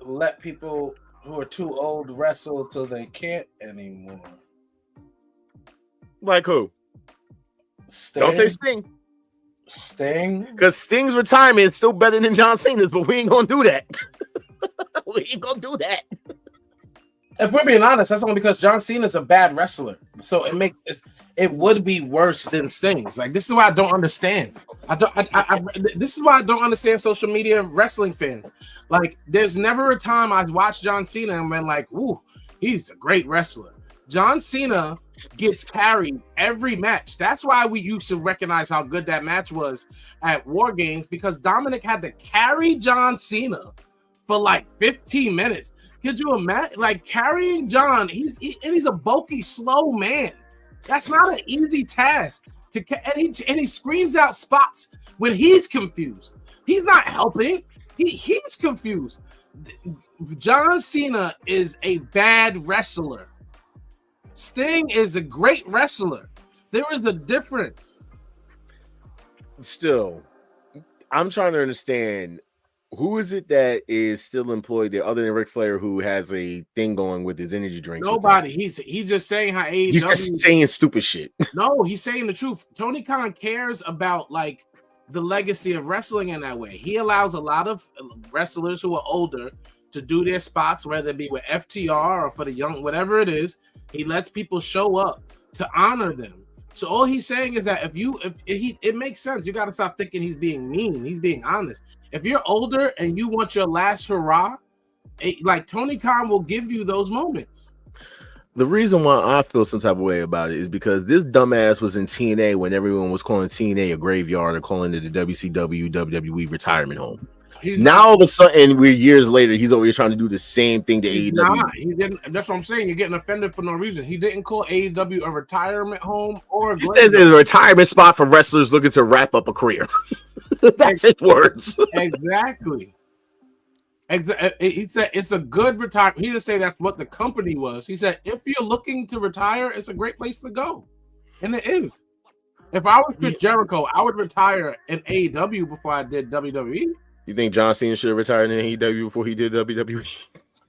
let people who are too old wrestle till they can't anymore. Like who? Sting. Don't say Sting. Sting? Because Sting's retirement is still better than John Cena's, but we ain't gonna do that. We ain't gonna do that. If we're being honest, that's only because John Cena's a bad wrestler. So it would be worse than Sting's. Like, this is why I don't understand. This is why I don't understand social media wrestling fans. Like, there's never a time I've watched John Cena and been like, ooh, he's a great wrestler. John Cena gets carried every match. That's why we used to recognize how good that match was at WarGames, because Dominic had to carry John Cena for like 15 minutes. Could you imagine, like, carrying John? He's a bulky, slow man. That's not an easy task. And he screams out spots when he's confused. He's not helping. He's confused. John Cena is a bad wrestler. Sting is a great wrestler. There is a difference. Still, I'm trying to understand Who is it that is still employed there other than Ric Flair who has a thing going with his energy drinks? Nobody. He's just saying how AEW. He's just saying stupid shit. No, he's saying the truth. Tony Khan cares about like the legacy of wrestling in that way. He allows a lot of wrestlers who are older to do their spots, whether it be with FTR or for the young, whatever it is. He lets people show up to honor them. So all he's saying is that it makes sense. You got to stop thinking he's being mean. He's being honest. If you're older and you want your last hurrah, like Tony Khan will give you those moments. The reason why I feel some type of way about it is because this dumbass was in TNA when everyone was calling TNA a graveyard or calling it a WCW, WWE retirement home. Now all of a sudden, we're years later, he's over here trying to do the same thing to AEW. He didn't. That's what I'm saying. You're getting offended for no reason. He didn't call AEW a retirement home or a he says it's a retirement spot for wrestlers looking to wrap up a career. That's his words. Exactly. He said it's a good retirement. He didn't say that's what the company was. He said if you're looking to retire, it's a great place to go, and it is. If I was Chris Jericho, I would retire in AEW before I did WWE. You think John Cena should have retired in AEW before he did WWE?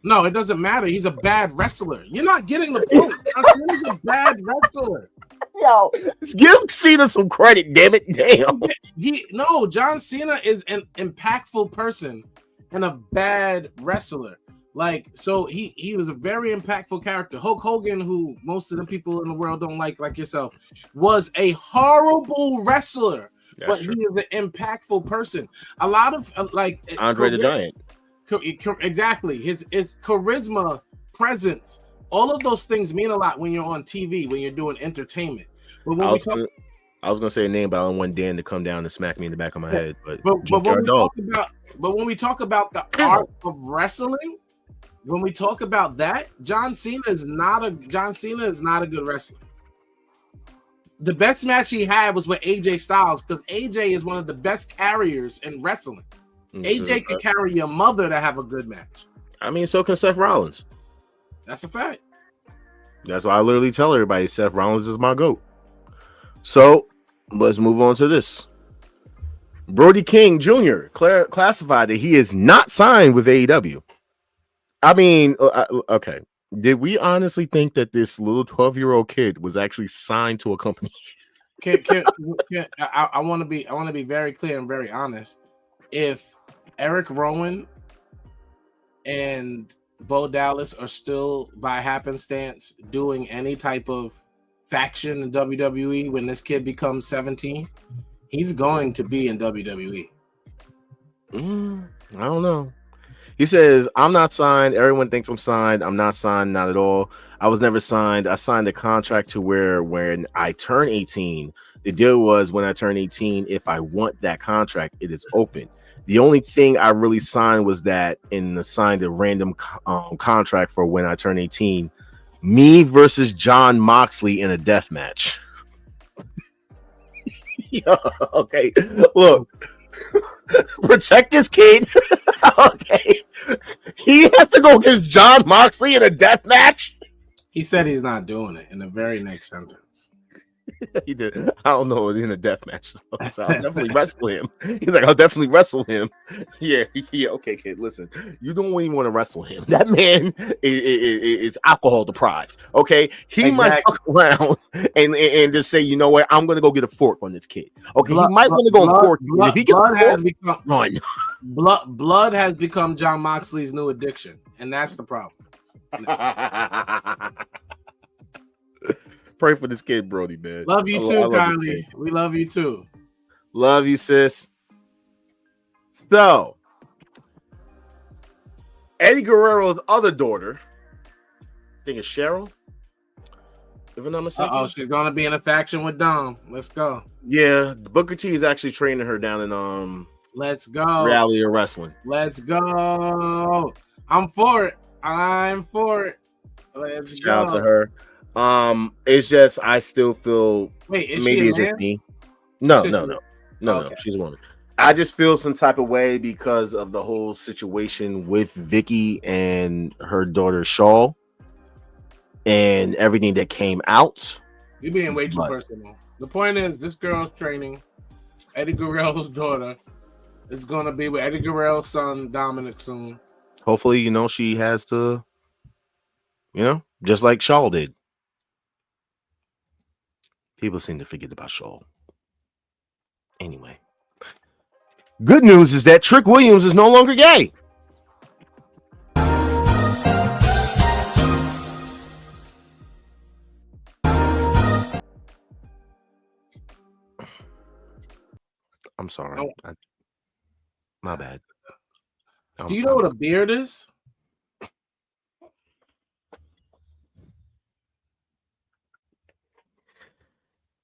No, it doesn't matter. He's a bad wrestler. You're not getting the point. John Cena's a bad wrestler. Yo, give Cena some credit, damn it. Damn. John Cena is an impactful person and a bad wrestler. Like, so he was a very impactful character. Hulk Hogan, who most of the people in the world don't like yourself, was a horrible wrestler. But he is an impactful person. A lot of like Andre the Giant. Exactly. His charisma, presence, all of those things mean a lot when you're on TV, when you're doing entertainment. But when I was gonna say a name, but I don't want Dan to come down and smack me in the back of my head. But when we talk about the art of wrestling, when we talk about that, John Cena is not a good wrestler. The best match he had was with AJ Styles because AJ is one of the best carriers in wrestling. AJ can carry your mother to have a good match. I mean, so can Seth Rollins. That's a fact. That's why I literally tell everybody Seth Rollins is my GOAT. So let's move on to this. Brody King Jr. classified that he is not signed with AEW. I mean, okay. Did we honestly think that this little 12-year-old kid was actually signed to a company? I want to be very clear and very honest. If Eric Rowan and Bo Dallas are still by happenstance doing any type of faction in WWE when this kid becomes 17, he's going to be in WWE. I don't know. He says, I'm not signed. Everyone thinks I'm signed. I'm not signed, not at all. I was never signed. I signed a contract to where when I turn 18, the deal was when I turn 18, if I want that contract, it is open. The only thing I really signed was that signed a random contract for when I turn 18, me versus John Moxley in a death match. Okay, look. Protect this kid. Okay, he has to go against John Moxley in a death match. He said he's not doing it in the very next sentence. He did. I don't know, in a death match. So I'll definitely wrestle him. He's like, I'll definitely wrestle him. Yeah. Okay, kid. Listen, you don't even want to wrestle him. That man is alcohol deprived. Okay, he might fuck around and just say, you know what, I'm gonna go get a fork on this kid. Okay, he might want to go and fork. If he gets run. Blood has become John Moxley's new addiction, and that's the problem. Pray for this kid, Brody, man. Love you too, Kylie. We love you too. Love you, sis. So, Eddie Guerrero's other daughter, I think it's Cheryl, if I'm not mistaken. Oh, she's gonna be in a faction with Dom. Let's go. Yeah, Booker T is actually training her down in Let's go. Reality of Wrestling. Let's go. I'm for it. Let's Shout out to her. It's just I still feel maybe it's just me. No. Okay. She's a woman. I just feel some type of way because of the whole situation with Vicky and her daughter Shaw and everything that came out. You're being way too personal. The point is, this girl's training Eddie Guerrero's daughter It's gonna be with Eddie Guerrero's son Dominic soon. Hopefully, she has to, just like Shaw did. People seem to forget about Shaw. Anyway, good news is that Trick Williams is no longer gay. I'm sorry. My bad. Do you know what a beard is?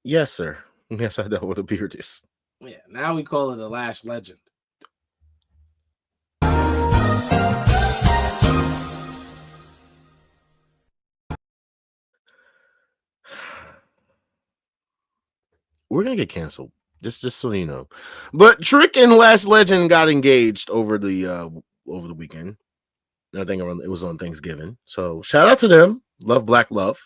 Yes, sir. Yes, I know what a beard is. Yeah, now we call it a lash legend. We're gonna get canceled. Just so you know. But Trick and Lash Legend got engaged over the weekend. I think it was on Thanksgiving. So shout out to them. Love Black Love.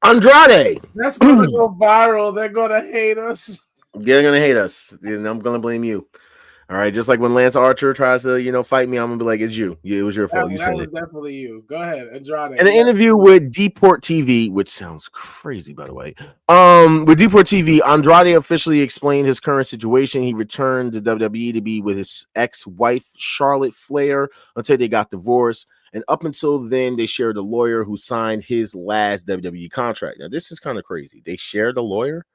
Andrade. That's gonna go viral. They're gonna hate us. They're gonna hate us. And I'm gonna blame you. All right, just like when Lance Archer tries to, fight me, I'm gonna be like, it's you. Yeah, it was your fault. You said it. Definitely you. Go ahead, Andrade. In an interview with Deport TV, which sounds crazy, by the way. With Deport TV, Andrade officially explained his current situation. He returned to WWE to be with his ex-wife, Charlotte Flair, until they got divorced. And up until then, they shared a lawyer who signed his last WWE contract. Now, this is kind of crazy. They shared a lawyer?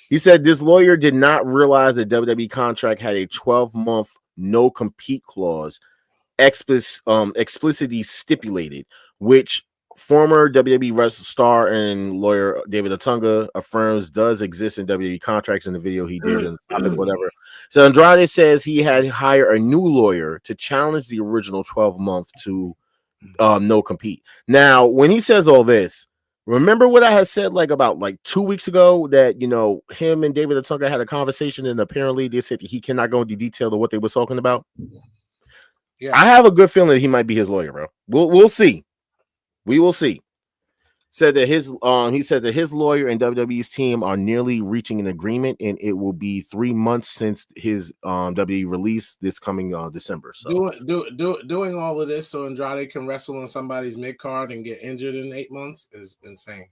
He said this lawyer did not realize the WWE contract had a 12-month no-compete clause explicitly stipulated, which former WWE wrestler star and lawyer David Otunga affirms does exist in WWE contracts in the video he did in the topic, whatever. So Andrade says he had hired a new lawyer to challenge the original 12-month to no compete. Now, when he says all this, remember what I had said about 2 weeks ago that him and David Otunga had a conversation and apparently they said he cannot go into detail of what they were talking about. Yeah, I have a good feeling that he might be his lawyer, bro. We'll see. We will see. Said that he said that his lawyer and WWE's team are nearly reaching an agreement, and it will be 3 months since his WWE release this coming December. So doing all of this so Andrade can wrestle on somebody's mid card and get injured in 8 months is insane.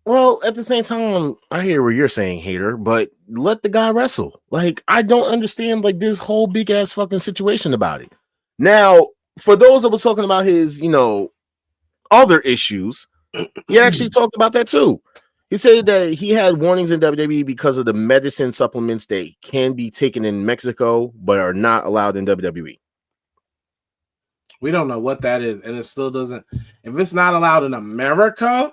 Well, at the same time, I hear what you're saying, hater, but let the guy wrestle. I don't understand this whole big ass fucking situation about it. Now, for those that was talking about his, other issues, he actually talked about that too. He said that he had warnings in WWE because of the medicine supplements that can be taken in Mexico but are not allowed in WWE. We don't know what that is, and it still doesn't. If it's not allowed in America,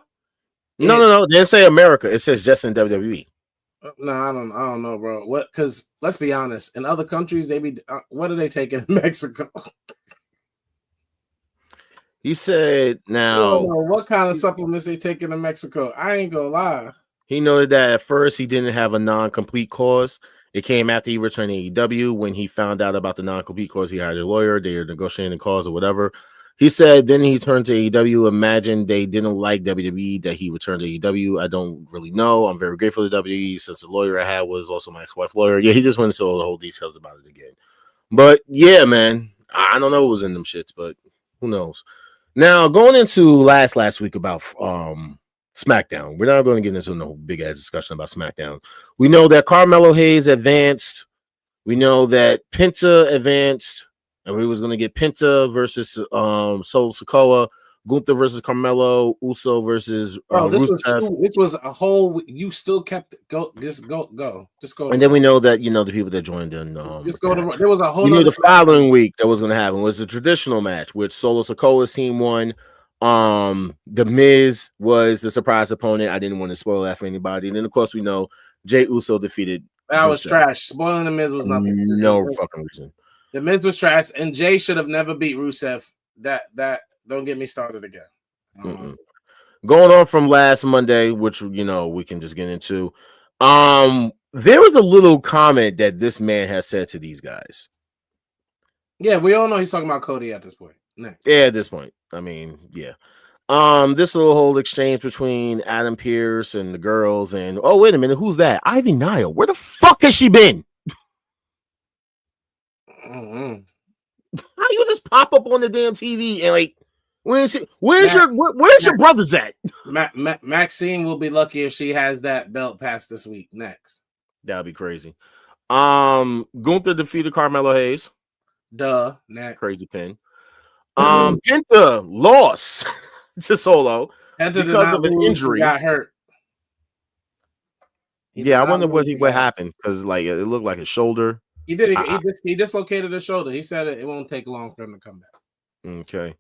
no, they didn't say America. It says just in WWE. No, I don't know, bro. What? Because let's be honest, in other countries, what are they taking in Mexico? He said, now, what kind of supplements they taking in Mexico? I ain't gonna lie. He noted that at first he didn't have a non-complete clause. It came after he returned to AEW. When he found out about the non-complete clause, he hired a lawyer. They were negotiating the clause or whatever. He said then he turned to AEW. Imagine they didn't like WWE that he returned to AEW. I don't really know. I'm very grateful to WWE since the lawyer I had was also my ex-wife lawyer. Yeah, he just went into all the whole details about it again. But yeah, man, I don't know what was in them shits, but who knows? Now, going into last week about SmackDown, we're not going to get into no big ass discussion about SmackDown. We know that Carmelo Hayes advanced. We know that Penta advanced, and we was going to get Penta versus Solo Sikoa, Gunther versus Carmelo, Uso versus this was a whole. You still kept go. Just go. And then we know that the people that joined in. Just go to. There was a whole. The following week that was going to happen was a traditional match, which Solo Sikoa's team won. The Miz was the surprise opponent. I didn't want to spoil that for anybody. And then of course we know Jey Uso defeated. That was trash. Spoiling the Miz was nothing. No fucking reason. The Miz was trash, and Jey should have never beat Rusev. That. Don't get me started again. Going on from last Monday, which we can just get into. There was a little comment that this man has said to these guys. Yeah, we all know he's talking about Cody at this point. Next. Yeah, at this point. I mean, yeah. This little whole exchange between Adam Pearce and the girls, and oh wait a minute, who's that? Ivy Nile. Where the fuck has she been? Mm-hmm. How you just pop up on the damn TV and like, where's your brothers at? Maxine will be lucky if she has that belt past this week. Next, that'd be crazy. Gunther defeated Carmelo Hayes. Duh. Next, crazy pin. Penta lost to Solo because of an injury. He got hurt. I wonder what happened because like it looked like his shoulder. He did. He dislocated his shoulder. He said it won't take long for him to come back. Okay.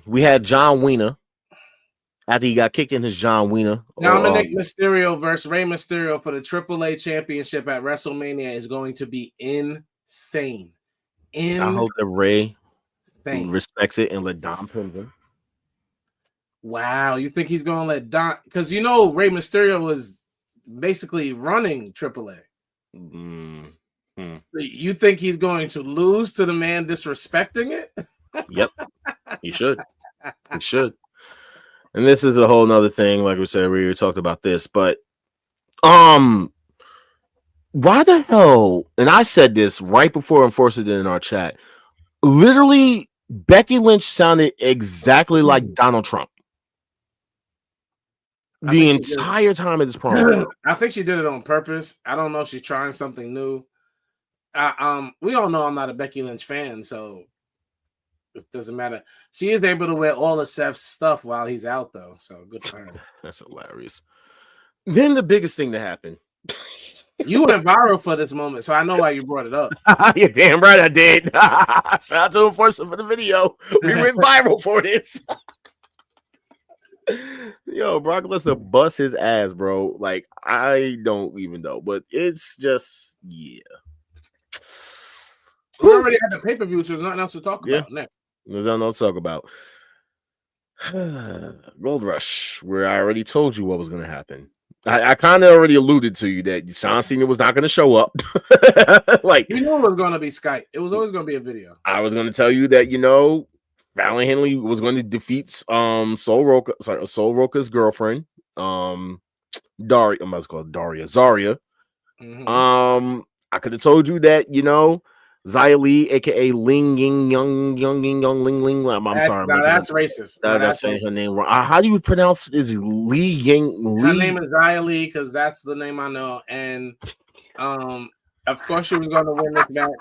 We had John Wiener after he got kicked in his John Wiener. Dominic Mysterio versus Rey Mysterio for the AAA Championship at WrestleMania is going to be insane. I hope that Rey respects it and let Dom pin him. Wow, you think he's going to let Dom? Because you know Rey Mysterio was basically running AAA. You think he's going to lose to the man disrespecting it? Yep, he should. He should. And this is a whole nother thing. Like we said, we talked about this, but why the hell? And I said this right before I forced it in our chat. Literally, Becky Lynch sounded exactly like Donald Trump the entire time of this promo. I think she did it on purpose. I don't know if she's trying something new. We all know I'm not a Becky Lynch fan, so it doesn't matter. She is able to wear all of Seth's stuff while he's out, though. So good for her. That's hilarious. Then the biggest thing that happened. You went viral for this moment, so I know why you brought it up. You're damn right I did. Shout out to Enforcer for the video. We went viral for this. Yo, Brock Lesnar bust his ass, bro. Like, I don't even know, but it's just, yeah. We already had the pay-per-view, so there's nothing else to talk about next. There's nothing else to talk about. Gold Rush, where I already told you what was going to happen. I kind of already alluded to you that John Cena was not going to show up. Like, you knew it was going to be Skype. It was always going to be a video. I was going to tell you that, Fallon Henley was going to defeat Sol Roca's girlfriend, Daria. I'm about to call it Daria. Zaria. Mm-hmm. I could have told you that, Xia Li, aka Ling Ying Young Ling Ling. I'm sorry. That's racist. That's saying her name wrong. How do you pronounce it? Is Li Ying? Her name is Xia Li because that's the name I know. And of course she was going to win this match.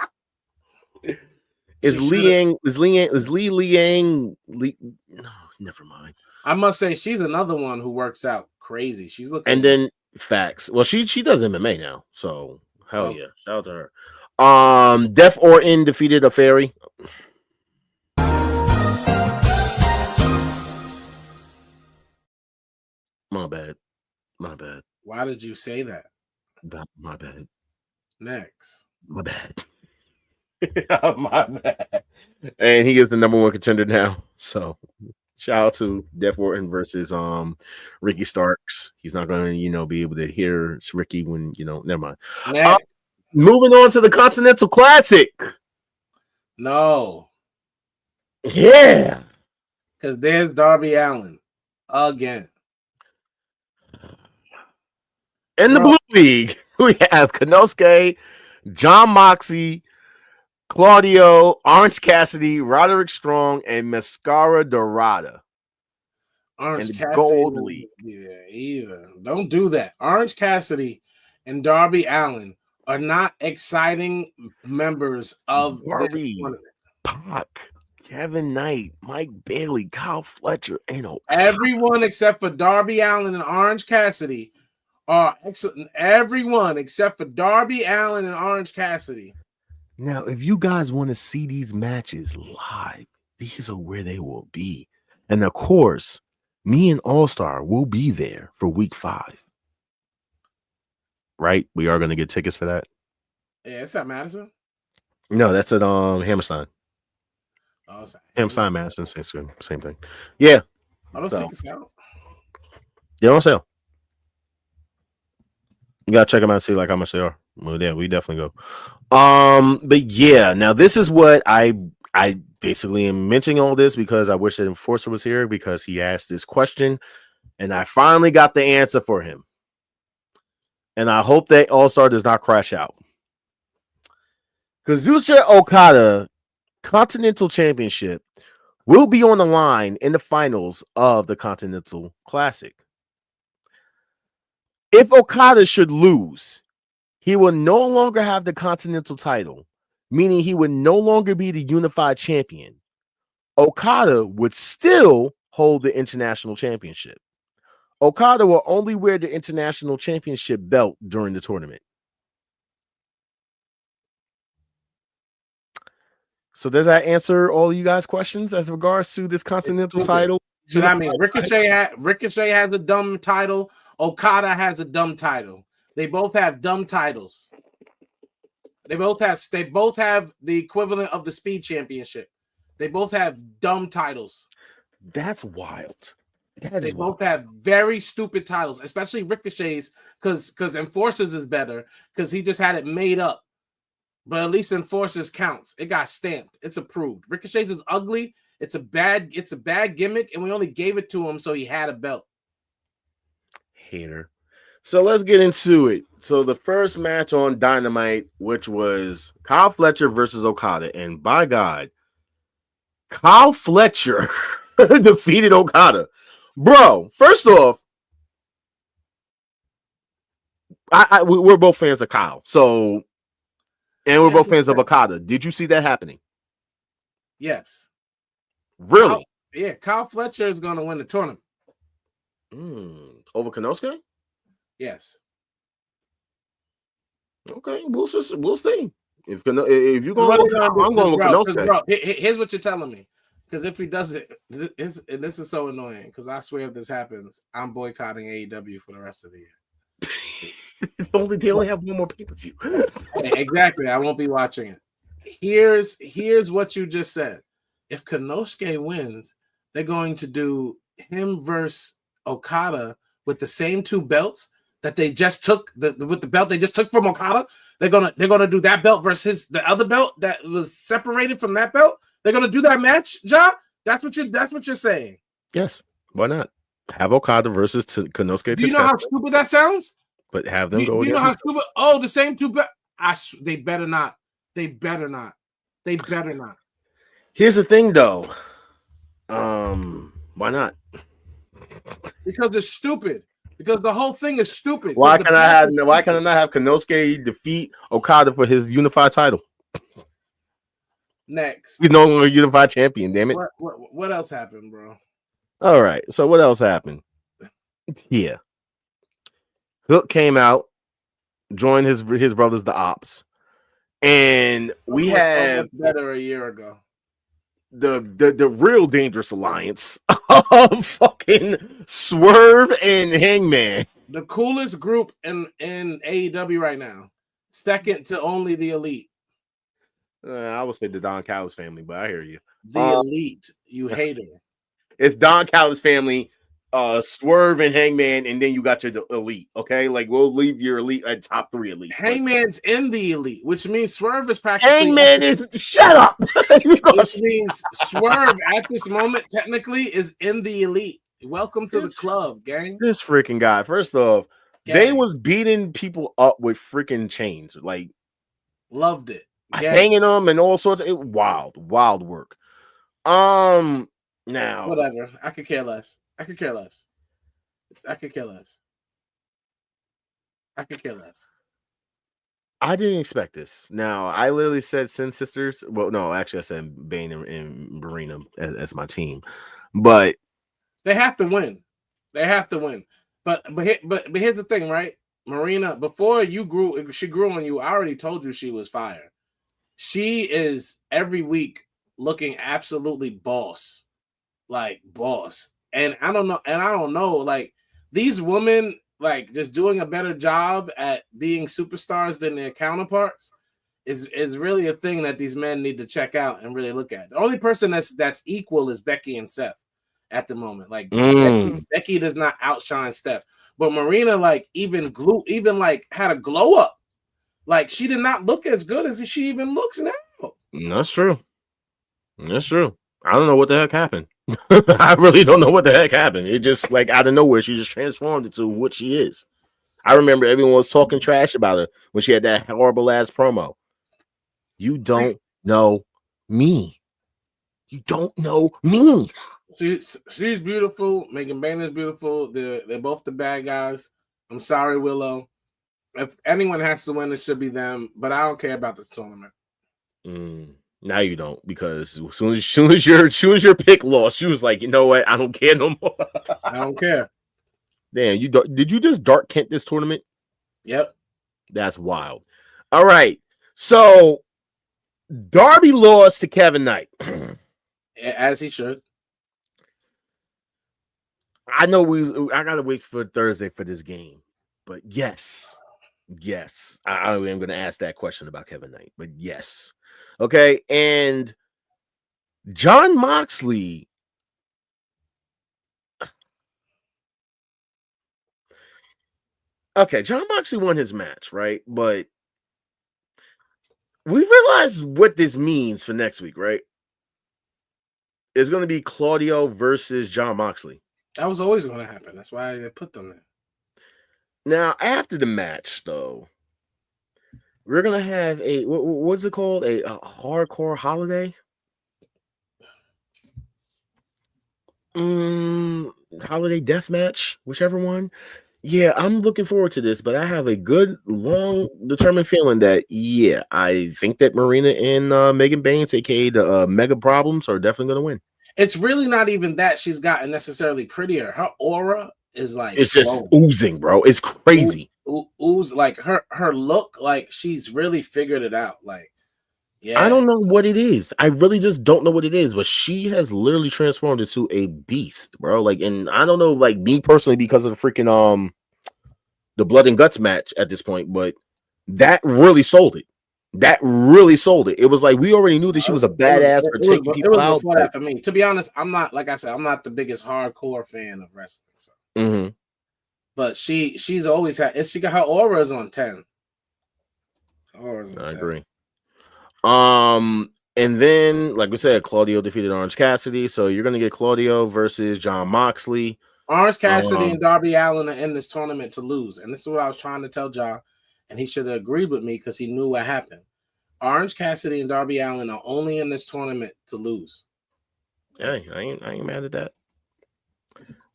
Is Li Liang? No, never mind. I must say she's another one who works out crazy. She's looking. And then facts. Well, she does MMA now, so hell yeah, shout out to her. Def Orton defeated a fairy. My bad. Why did you say that? My bad. Next. My bad. My bad. And he is the number one contender now. So shout out to Def Orton versus Ricky Starks. He's not going to be able to hear Ricky when never mind. Moving on to the Continental Classic. No. Yeah. Because there's Darby Allin again. In the Blue League, we have Konosuke, John Moxley, Claudio, Orange Cassidy, Roderick Strong, and Mascara Dorada. Orange Cassidy. Gold League. Yeah. Don't do that. Orange Cassidy and Darby Allin are not exciting members of Darby, Pac, Kevin Knight, Mike Bailey, Kyle Fletcher, everyone except for Darby Allin and Orange Cassidy are excellent. Everyone except for Darby Allin and Orange Cassidy. Now, if you guys want to see these matches live, these are where they will be. And of course, me and All-Star will be there for week 5. Right? We are going to get tickets for that. Yeah, it's at Madison. No, that's at Hammerstein. Oh, it's Hammerstein, Madison, same thing. Yeah. Are those tickets out? They're on sale. You gotta check them out and see how much they are. Well, yeah, we definitely go. But yeah, now this is what I I basically am mentioning all this because I wish that Enforcer was here because he asked this question, and I finally got the answer for him. And I hope that All-Star does not crash out. Kazuchika Okada Continental Championship will be on the line in the finals of the Continental Classic. If Okada should lose, he will no longer have the Continental title, meaning he would no longer be the unified champion. Okada would still hold the International Championship. Okada will only wear the International Championship belt during the tournament. So does that answer all of you guys' questions as regards to this Continental title? So I mean, Ricochet has a dumb title. Okada has a dumb title. They both have dumb titles. They both have the equivalent of the Speed Championship. They both have dumb titles. That's wild. They both have very stupid titles, especially Ricochet's, because Enforcers is better because he just had it made up. But at least Enforcers counts. It got stamped. It's approved. Ricochet's is ugly. It's a bad gimmick, and we only gave it to him so he had a belt. Hater. So let's get into it. So the first match on Dynamite, which was Kyle Fletcher versus Okada, and by God, Kyle Fletcher defeated Okada. Bro, first off, we're both fans of Kyle. So, and we're both fans of Okada. Did you see that happening? Yes. Really? Kyle Fletcher is going to win the tournament. Over Konosuke? Yes. Okay, we'll see. If you're going to I'm going with Konosuke. Here's what you're telling me. Because if he does it, this is so annoying. Because I swear if this happens, I'm boycotting AEW for the rest of the year. They only have one more pay-per-view. Exactly. I won't be watching it. Here's what you just said. If Konosuke wins, they're going to do him versus Okada with the same two belts that they just took. With the belt they just took from Okada, they're gonna do that belt versus the other belt that was separated from that belt. They're gonna do that match, Ja. That's what you're saying. Yes. Why not? Have Okada versus Konosuke. Do you know how stupid that sounds? But have them go. Do you know how stupid? Oh, the same two belts. They better not. They better not. They better not. Here's the thing, though. Why not? Because it's stupid. Because the whole thing is stupid. Why can I not have Konosuke defeat Okada for his unified title? Next. He's no longer unified champion, damn it. What else happened, bro? All right. So what else happened? Yeah. Hook came out, joined his brothers, the Ops. And we have better a year ago. The real dangerous alliance of fucking Swerve and Hangman. The coolest group in AEW right now. Second to only the Elite. I would say the Don Callis family, but I hear you. The Elite, you hater. It's Don Callis family, Swerve and Hangman, and then you got your Elite. Okay, like we'll leave your Elite at top 3 at least. Hangman's in the Elite, which means Swerve is practically. Hangman is shut up. Which means Swerve at this moment technically is in the Elite. Welcome to the club, gang. This freaking guy. First off, they was beating people up with freaking chains, like loved it. Hanging them and all sorts of wild work. Now whatever. I could care less. I didn't expect this. Now I literally said Sin Sisters. Well, no, actually I said Bane and Marina as my team, but they have to win. But here's the thing, right? Marina, before she grew on you. I already told you she was fire. She is every week looking absolutely boss. And I don't know, like these women, like just doing a better job at being superstars than their counterparts is really a thing that these men need to check out and really look at. The only person that's equal is Becky and Seth at the moment. Like Becky does not outshine Steph, but Marina even had a glow up. Like she did not look as good as she even looks now. That's true. That's true. I don't know what the heck happened. I really don't know what the heck happened. It just like out of nowhere, she just transformed into what she is. I remember everyone was talking trash about her when she had that horrible ass promo. You don't know me. You don't know me. She's beautiful. Megan Boehner's beautiful. They're both the bad guys. I'm sorry, Willow. If anyone has to win, it should be them. But I don't care about this tournament. Now you don't, because as soon as your pick lost, she was like, you know what? I don't care no more. I don't care. Damn, did you just Dark Kent this tournament? Yep. That's wild. All right. So Darby lost to Kevin Knight. As he should. I know I gotta wait for Thursday for this game. But yes. I am gonna ask that question about Kevin Knight, but yes. Okay, and Jon Moxley. Okay, Jon Moxley won his match, right? But we realize what this means for next week, right? It's going to be Claudio versus Jon Moxley. That was always going to happen. That's why they put them there. Now, after the match, though, we're going to have what's it called? A hardcore holiday? Holiday death match, whichever one. Yeah, I'm looking forward to this, but I have a good, long, determined feeling that, yeah, I think that Marina and Megan Baines, aka the Mega Problems, are definitely going to win. It's really not even that she's gotten necessarily prettier. Her aura is like, it's just oozing, bro. It's crazy. Ooze, like her look, like she's really figured it out. Like, yeah, I don't know what it is. I really just don't know what it is, but she has literally transformed into a beast, bro. Like, and I don't know, like me personally, because of the freaking the blood and guts match at this point, but that really sold it. It was like we already knew that she was a badass for taking people out. Before that for me. To be honest, I'm not, like I said, I'm not the biggest hardcore fan of wrestling. So. But she's always had. She got her auras on 10. I agree. And then, like we said, Claudio defeated Orange Cassidy, so you're gonna get Claudio versus Jon Moxley. Orange Cassidy and Darby Allin are in this tournament to lose, and this is what I was trying to tell John, and he should have agreed with me because he knew what happened. Orange Cassidy and Darby Allin are only in this tournament to lose. Hey, I ain't mad at that.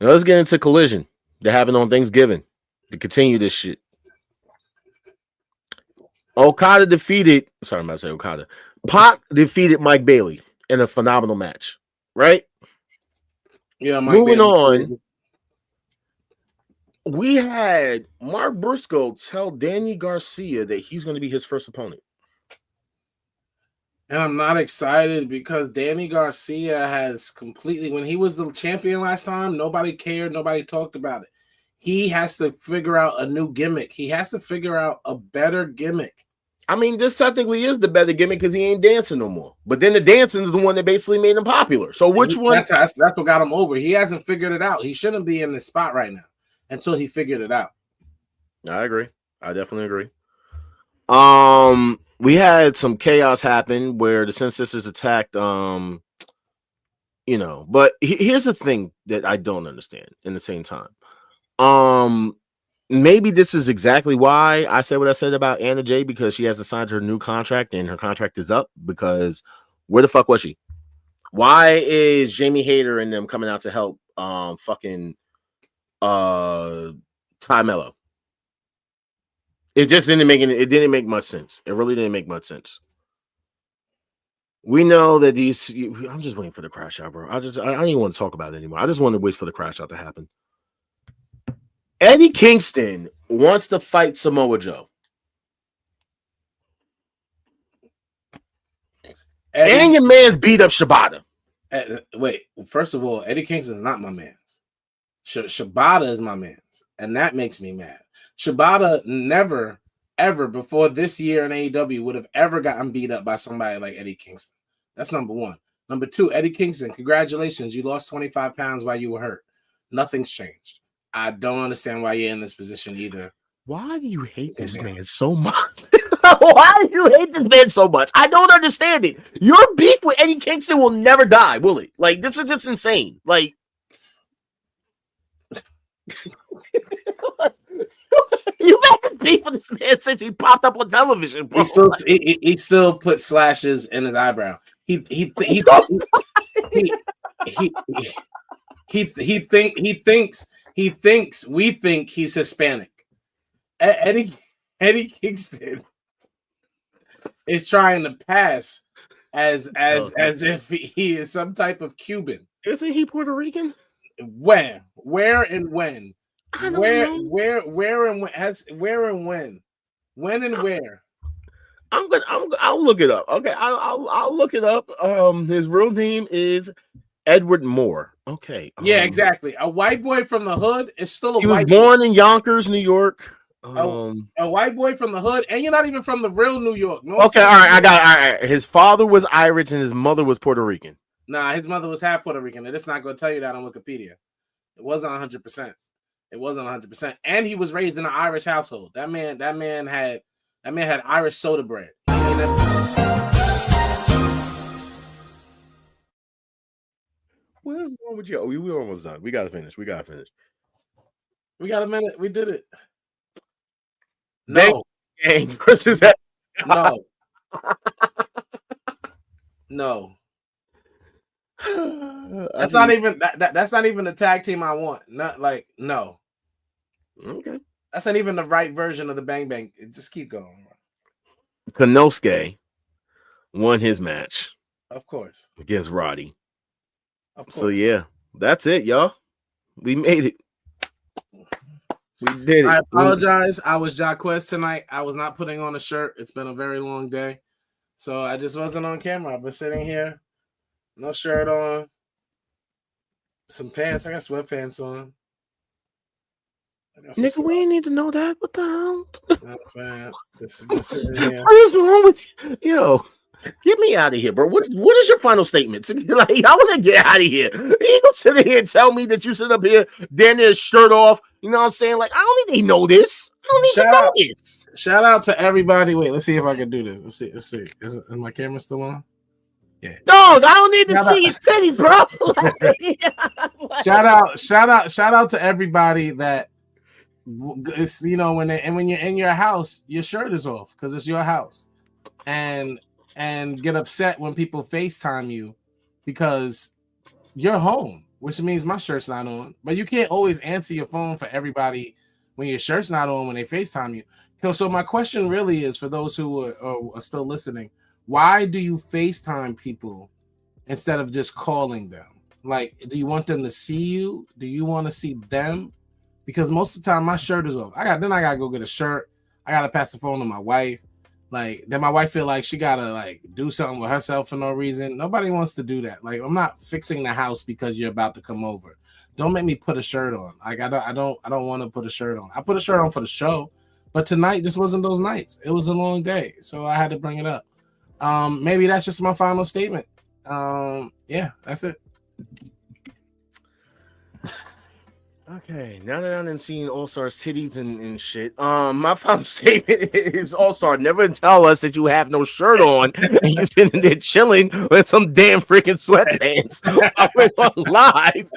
Now let's get into Collision that happened on Thanksgiving to continue this shit. Okada defeated. Sorry, I'm about to say Okada. Pac defeated Mike Bailey in a phenomenal match, right? Yeah. Moving on. We had Mark Briscoe tell Danny Garcia that he's going to be his first opponent. And I'm not excited because Danny Garcia has completely, when he was the champion last time, nobody cared. Nobody talked about it. He has to figure out a new gimmick. He has to figure out a better gimmick. I mean, this technically is the better gimmick because he ain't dancing no more. But then the dancing is the one that basically made him popular. So which one? That's what got him over. He hasn't figured it out. He shouldn't be in this spot right now until he figured it out. I agree. I definitely agree. We had some chaos happen where the Sin Sisters attacked, but here's the thing that I don't understand in the same time. Maybe this is exactly why I said what I said about Anna Jay, because she hasn't signed her new contract and her contract is up, because where the fuck was she? Why is Jamie Hayter and them coming out to help Ty Mello? It just didn't make much sense. It really didn't make much sense. We know that I'm just waiting for the crash out, bro. I don't even want to talk about it anymore. I just want to wait for the crash out to happen. Eddie Kingston wants to fight Samoa Joe. And your man's beat up Shibata. Wait, first of all, Eddie Kingston is not my man's. Shibata is my man's, and that makes me mad. Shibata never, ever before this year in AEW would have ever gotten beat up by somebody like Eddie Kingston. That's number one. Number two, Eddie Kingston, congratulations. You lost 25 pounds while you were hurt. Nothing's changed. I don't understand why you're in this position either. Why do you hate this man so much? Why do you hate this man so much? I don't understand it. Your beef with Eddie Kingston will never die, will it? Like, this is just insane. Like, you've had this beef with this man since he popped up on television, bro. He still put slashes in his eyebrow. He thinks we think he's Hispanic. Eddie Kingston is trying to pass as if he is some type of Cuban. Isn't he Puerto Rican? When? Where and when? I don't know. Where and when? Where and when? When and where? I'll look it up. Okay, I'll look it up. His real name is Edward Moore. Okay. Yeah, exactly. A white boy from the hood is still a he white was born in Yonkers, New York. A white boy from the hood, and you're not even from the real New York. No, okay, all right. His father was Irish and his mother was Puerto Rican. Nah, his mother was half Puerto Rican, and it's not going to tell you that on Wikipedia. It wasn't 100%. It wasn't 100%, and he was raised in an Irish household. That man had Irish soda bread. What is wrong with you? We almost done. We gotta finish. We got a minute. We did it. No. Gang versus no. No. That's not even the tag team I want. Not like no. Okay. That's not even the right version of the Bang Bang. Just keep going. Konosuke won his match. Of course. Against Roddy. Of course. So yeah, that's it, y'all. We made it. We did it. I apologize. I was Jaquez tonight. I was not putting on a shirt. It's been a very long day. So I just wasn't on camera. I've been sitting here. No shirt on. Some pants. I got sweatpants on. Nigga, we ain't need to know that. What the hell? You know what I'm saying? Just sitting here. What is wrong with you? Yo, get me out of here, bro. What is your final statement? Like, I want to get out of here. You ain't gonna sit here and tell me that you sit up here, then there's shirt off. You know what I'm saying? Like, I don't need to know this. I don't need to know this. Shout out to everybody. Wait, let's see if I can do this. Let's see. Is my camera still on? Yeah. Dog, I don't need to see your titties, bro. Shout out to everybody that it's, you know, when you're in your house, your shirt is off because it's your house, and get upset when people FaceTime you because you're home, which means my shirt's not on. But you can't always answer your phone for everybody when your shirt's not on when they FaceTime you. So my question really is for those who are still listening: why do you FaceTime people instead of just calling them? Like, do you want them to see you? Do you want to see them? Because most of the time my shirt is off. I gotta go get a shirt. I gotta pass the phone to my wife. Like, then my wife feel like she gotta like do something with herself for no reason. Nobody wants to do that. Like, I'm not fixing the house because you're about to come over. Don't make me put a shirt on. Like, I don't want to put a shirt on. I put a shirt on for the show, but tonight just wasn't those nights. It was a long day, so I had to bring it up. Maybe that's just my final statement. Yeah, that's it. Okay, now that I've seen All Star's titties and shit, my final statement is All Star, never tell us that you have no shirt on and you're sitting there chilling with some damn freaking sweatpants on live.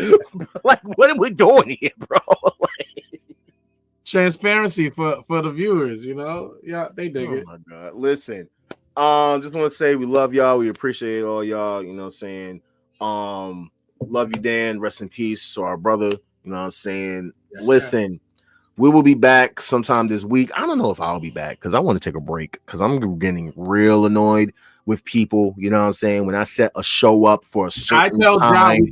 Like, what are we doing here, bro? Like, transparency for the viewers, you know? Yeah, they dig it. Oh my god. Listen, just want to say we love y'all. We appreciate all y'all, you know what I'm saying? Love you, Dan. Rest in peace to our brother. You know what I'm saying? Yes, listen, we will be back sometime this week. I don't know if I'll be back because I want to take a break because I'm getting real annoyed with people. You know what I'm saying? When I set a show up for a certain time,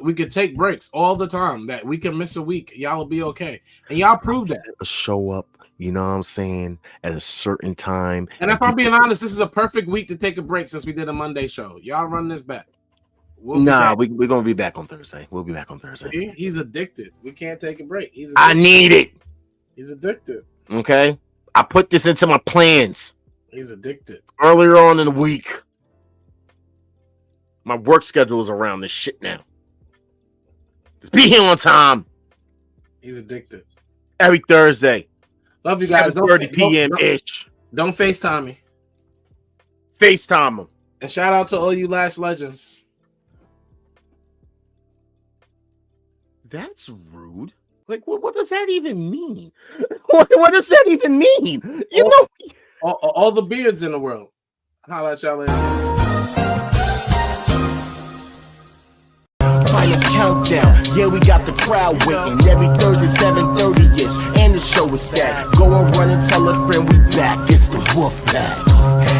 we could take breaks all the time. That we can miss a week. Y'all will be okay. And y'all prove that. A show up, you know what I'm saying, at a certain time. And if I'm being honest, this is a perfect week to take a break since we did a Monday show. Y'all run this back. We're gonna be back on Thursday. We'll be back on Thursday. See? He's addicted. We can't take a break. I need it. He's addicted. Okay, I put this into my plans. He's addicted. Earlier on in the week, my work schedule is around this shit now. Just be here on time. He's addicted. Every Thursday. Love you guys. 7:30 p.m. ish. Don't FaceTime me. FaceTime him. And shout out to all you Last Legends. That's rude. Like, what does that even mean? What does that even mean? You know, all the beards in the world. Holla at y'all later. Final countdown, yeah, we got the crowd waiting. Every Thursday 7:30ish, and the show is stacked. Go and run and tell a friend we back. It's the Wolfpack.